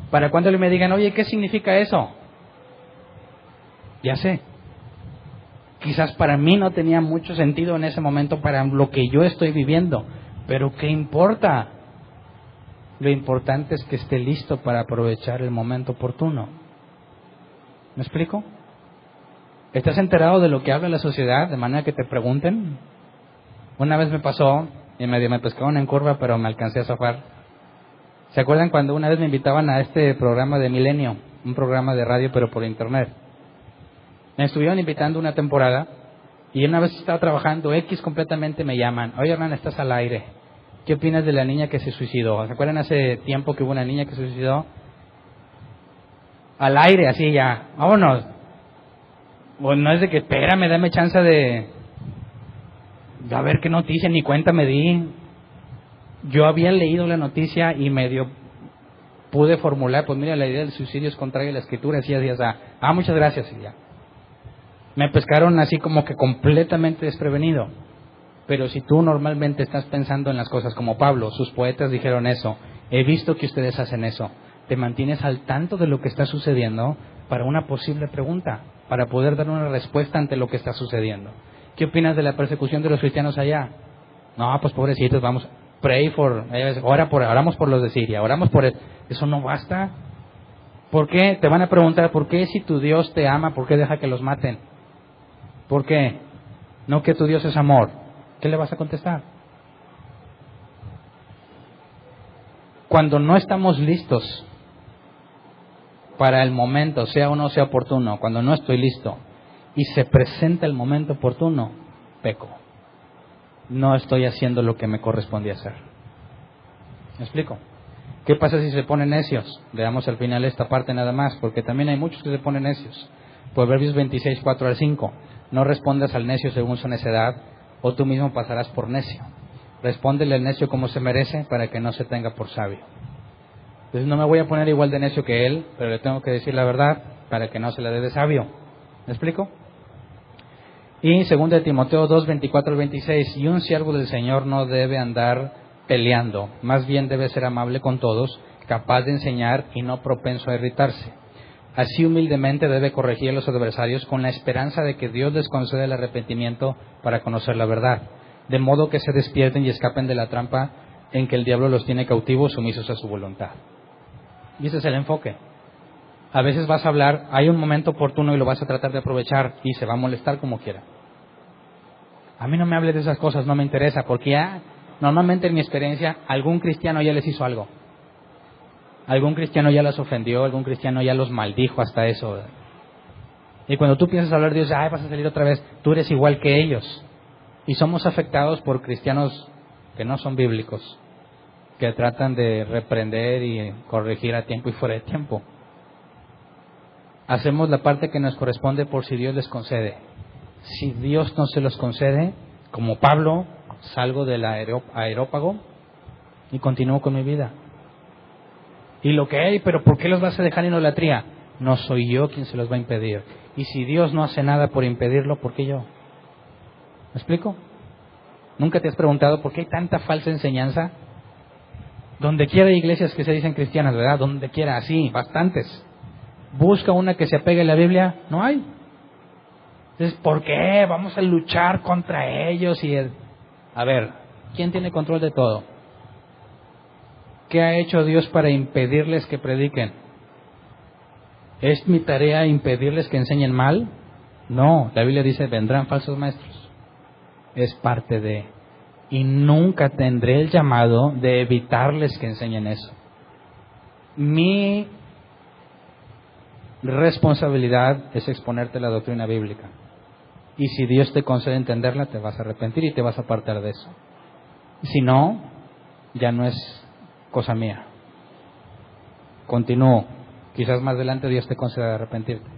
Para cuando me digan, oye, ¿qué significa eso? Ya sé. Quizás para mí no tenía mucho sentido en ese momento para lo que yo estoy viviendo, pero ¿qué importa? Lo importante es que esté listo para aprovechar el momento oportuno. ¿Me explico? ¿Estás enterado de lo que habla la sociedad de manera que te pregunten? Una vez me pasó y medio me pescaron en curva, pero me alcancé a zafar. ¿Se acuerdan cuando una vez me invitaban a este programa de Milenio? Un programa de radio, pero por internet. Me estuvieron invitando una temporada y una vez estaba trabajando, X completamente me llaman. Oye, Hernán, estás al aire. ¿Qué opinas de la niña que se suicidó? ¿Se acuerdan hace tiempo que hubo una niña que se suicidó? Al aire, así ya. Vámonos. Bueno, no es de que, espérame, dame chance de a ver qué noticia, ni cuenta me di. Yo había leído la noticia y medio pude formular, pues mira, la idea del suicidio es contraria a la escritura, así, muchas gracias, y ya. Me pescaron así como que completamente desprevenido. Pero si tú normalmente estás pensando en las cosas como Pablo, sus poetas dijeron eso, he visto que ustedes hacen eso, te mantienes al tanto de lo que está sucediendo para una posible pregunta, para poder dar una respuesta ante lo que está sucediendo. ¿Qué opinas de la persecución de los cristianos allá? No, pues pobrecitos, vamos, oramos por los de Siria, oramos por eso no basta. ¿Por qué? Te van a preguntar, ¿por qué si tu Dios te ama, por qué deja que los maten? ¿Por qué? No, que tu Dios es amor. ¿Qué le vas a contestar? Cuando no estamos listos para el momento, sea o no sea oportuno, cuando no estoy listo y se presenta el momento oportuno, peco. No estoy haciendo lo que me correspondía hacer. ¿Me explico? ¿Qué pasa si se ponen necios? Veamos al final esta parte nada más, porque también hay muchos que se ponen necios. Proverbios 26, 4 al 5. No respondas al necio según su necedad, o tú mismo pasarás por necio. Respóndele al necio como se merece, para que no se tenga por sabio. Entonces no me voy a poner igual de necio que él, pero le tengo que decir la verdad, para que no se le dé de sabio. ¿Me explico? Y 2 de Timoteo 2, 24 al 26. Y un siervo del Señor no debe andar peleando, más bien debe ser amable con todos, capaz de enseñar y no propenso a irritarse. Así humildemente debe corregir a los adversarios con la esperanza de que Dios les conceda el arrepentimiento para conocer la verdad, de modo que se despierten y escapen de la trampa en que el diablo los tiene cautivos, sumisos a su voluntad. Y ese es el enfoque. A veces vas a hablar, hay un momento oportuno y lo vas a tratar de aprovechar y se va a molestar como quiera. A mí no me hable de esas cosas, no me interesa, porque normalmente en mi experiencia algún cristiano ya les hizo algo. Algún cristiano ya los ofendió, algún cristiano ya los maldijo, hasta eso. Y cuando tú piensas hablar de Dios, vas a salir otra vez, tú eres igual que ellos. Y somos afectados por cristianos que no son bíblicos, que tratan de reprender y corregir a tiempo y fuera de tiempo. Hacemos la parte que nos corresponde por si Dios les concede. Si Dios no se los concede, como Pablo, salgo del aerópago y continúo con mi vida. Y lo que hay, pero ¿por qué los vas a dejar en idolatría? No soy yo quien se los va a impedir. Y si Dios no hace nada por impedirlo, ¿por qué yo? ¿Me explico? ¿Nunca te has preguntado por qué hay tanta falsa enseñanza? Donde quiera hay iglesias que se dicen cristianas, ¿verdad? Donde quiera, así, bastantes. Busca una que se apegue a la Biblia, no hay. Entonces, ¿por qué? Vamos a luchar contra ellos A ver, ¿quién tiene control de todo? ¿Qué ha hecho Dios para impedirles que prediquen? ¿Es mi tarea impedirles que enseñen mal? No, la Biblia dice, vendrán falsos maestros. Es parte de... Y nunca tendré el llamado de evitarles que enseñen eso. Mi responsabilidad es exponerte la doctrina bíblica. Y si Dios te concede entenderla, te vas a arrepentir y te vas a apartar de eso. Si no, ya no es cosa mía. Continúo. Quizás más adelante Dios te conceda arrepentirte.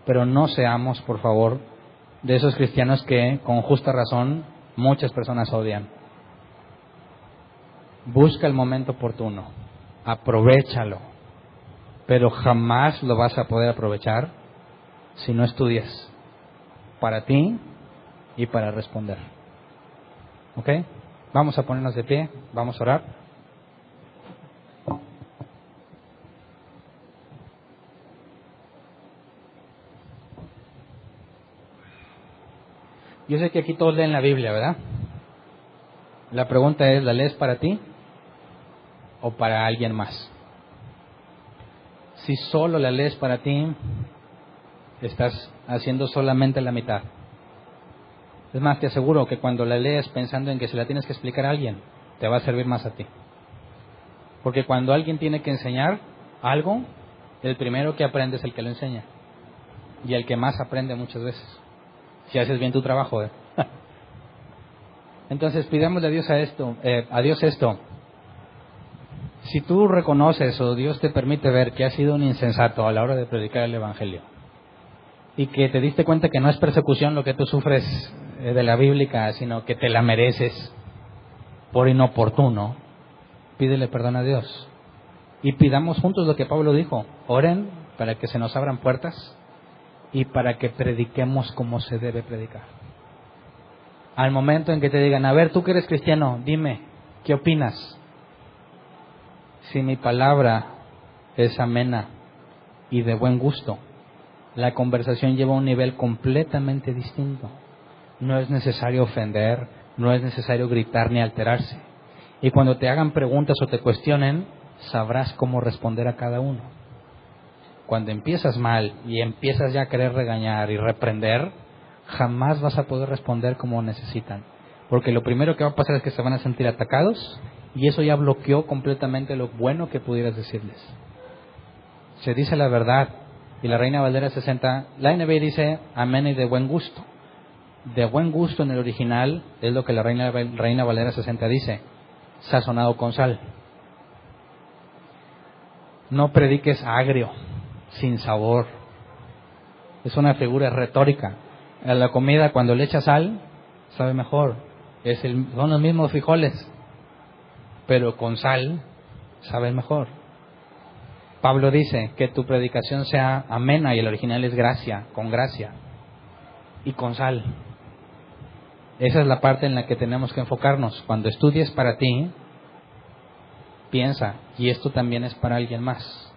Pero no seamos, por favor, de esos cristianos que, con justa razón, muchas personas odian. Busca el momento oportuno. Aprovechalo. pero jamás lo vas a poder aprovechar si no estudias para ti y para responder. ¿Ok? Vamos a ponernos de pie, vamos a orar. Yo sé que aquí todos leen la Biblia, ¿verdad? La pregunta es, ¿la lees para ti o para alguien más? Si solo la lees para ti, estás haciendo solamente la mitad. Es más, te aseguro que cuando la lees pensando en que se la tienes que explicar a alguien, te va a servir más a ti. Porque cuando alguien tiene que enseñar algo, el primero que aprende es el que lo enseña. Y el que más aprende muchas veces. Si haces bien tu trabajo, Entonces pidámosle a Dios esto. Si tú reconoces o Dios te permite ver que has sido un insensato a la hora de predicar el Evangelio y que te diste cuenta que no es persecución lo que tú sufres de la bíblica, sino que te la mereces por inoportuno, pídele perdón a Dios. Y pidamos juntos lo que Pablo dijo: oren para que se nos abran puertas y para que prediquemos como se debe predicar. Al momento en que te digan, a ver, tú que eres cristiano, dime, ¿qué opinas? Si mi palabra es amena y de buen gusto, la conversación lleva a un nivel completamente distinto. No es necesario ofender, no es necesario gritar ni alterarse. Y cuando te hagan preguntas o te cuestionen, sabrás cómo responder a cada uno. Cuando empiezas mal y empiezas ya a querer regañar y reprender, jamás vas a poder responder como necesitan. Porque lo primero que va a pasar es que se van a sentir atacados y eso ya bloqueó completamente lo bueno que pudieras decirles. Se dice la verdad y la Reina Valera 60, la NBI dice amén y de buen gusto. De buen gusto en el original es lo que la Reina Valera 60 dice, sazonado con sal. No prediques agrio, sin sabor. Es una figura retórica. A la comida cuando le echas sal, sabe mejor. Son los mismos frijoles, pero con sal sabe mejor. Pablo dice que tu predicación sea amena y el original es gracia, con gracia y con sal. Esa es la parte en la que tenemos que enfocarnos. Cuando estudies para ti, piensa, y esto también es para alguien más.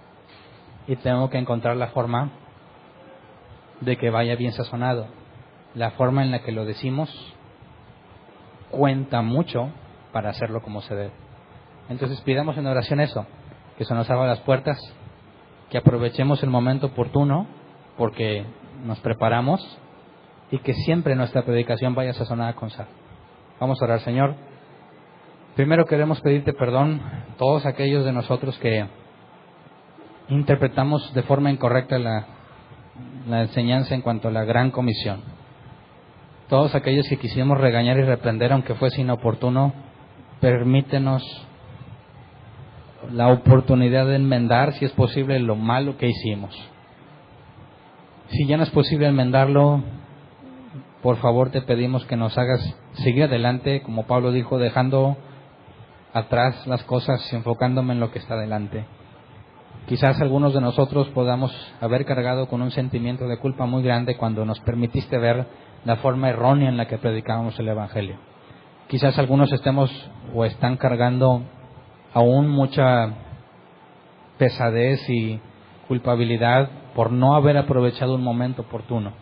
Y tengo que encontrar la forma de que vaya bien sazonado. La forma en la que lo decimos cuenta mucho para hacerlo como se debe. Entonces pidamos en oración eso, que se nos abran las puertas, que aprovechemos el momento oportuno, porque nos preparamos, y que siempre nuestra predicación vaya sazonada con sal. Vamos a orar. Señor, primero queremos pedirte perdón todos aquellos de nosotros que interpretamos de forma incorrecta la enseñanza en cuanto a la gran comisión. Todos aquellos que quisimos regañar y reprender aunque fuese inoportuno, permítenos la oportunidad de enmendar, si es posible, lo malo que hicimos. Si ya no es posible enmendarlo, por favor te pedimos que nos hagas seguir adelante, como Pablo dijo, dejando atrás las cosas y enfocándome en lo que está delante. Quizás algunos de nosotros podamos haber cargado con un sentimiento de culpa muy grande cuando nos permitiste ver la forma errónea en la que predicábamos el Evangelio. Quizás algunos estemos o están cargando aún mucha pesadez y culpabilidad por no haber aprovechado un momento oportuno.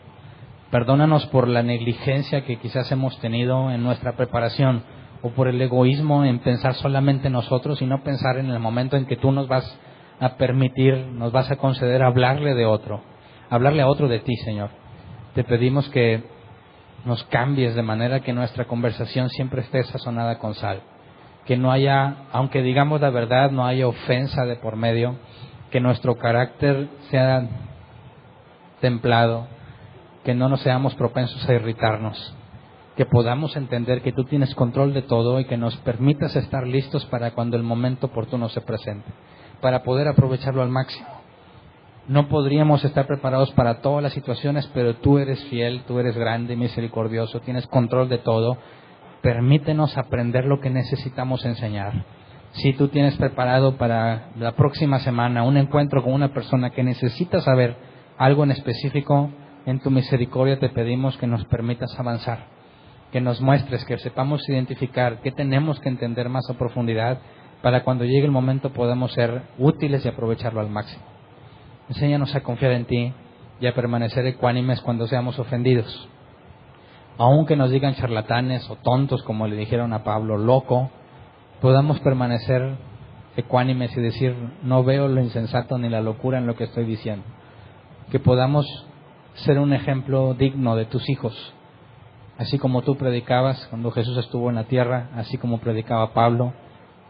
Perdónanos por la negligencia que quizás hemos tenido en nuestra preparación o por el egoísmo en pensar solamente en nosotros y no pensar en el momento en que tú nos vas a permitir, nos vas a conceder hablarle a otro de ti, Señor. Te pedimos que nos cambies de manera que nuestra conversación siempre esté sazonada con sal. Que no haya, aunque digamos la verdad, no haya ofensa de por medio. Que nuestro carácter sea templado. Que no nos seamos propensos a irritarnos. Que podamos entender que tú tienes control de todo y que nos permitas estar listos para cuando el momento oportuno se presente, para poder aprovecharlo al máximo. No podríamos estar preparados para todas las situaciones, pero tú eres fiel, tú eres grande y misericordioso, tienes control de todo. Permítenos aprender lo que necesitamos enseñar. Si tú tienes preparado para la próxima semana un encuentro con una persona que necesita saber algo en específico, en tu misericordia te pedimos que nos permitas avanzar, que nos muestres, que sepamos identificar qué tenemos que entender más a profundidad para cuando llegue el momento podamos ser útiles y aprovecharlo al máximo. Enséñanos a confiar en ti y a permanecer ecuánimes cuando seamos ofendidos. Aunque nos digan charlatanes o tontos, como le dijeron a Pablo, loco, podamos permanecer ecuánimes y decir, no veo lo insensato ni la locura en lo que estoy diciendo. Que podamos ser un ejemplo digno de tus hijos. Así como tú predicabas cuando Jesús estuvo en la tierra, así como predicaba Pablo,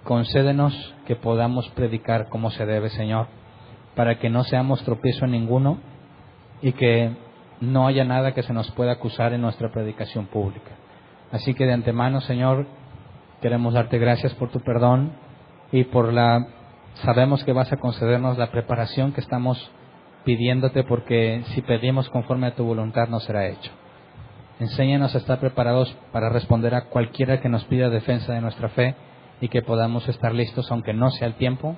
concédenos que podamos predicar como se debe, Señor, para que no seamos tropiezo en ninguno y que no haya nada que se nos pueda acusar en nuestra predicación pública. Así que de antemano, Señor, queremos darte gracias por tu perdón y sabemos que vas a concedernos la preparación que estamos pidiéndote, porque si pedimos conforme a tu voluntad no será hecho. Enséñanos a estar preparados para responder a cualquiera que nos pida defensa de nuestra fe y que podamos estar listos, aunque no sea el tiempo,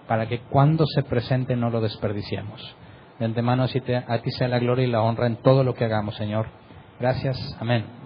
para que cuando se presente no lo desperdiciemos. De antemano a ti sea la gloria y la honra en todo lo que hagamos, Señor. Gracias. Amén.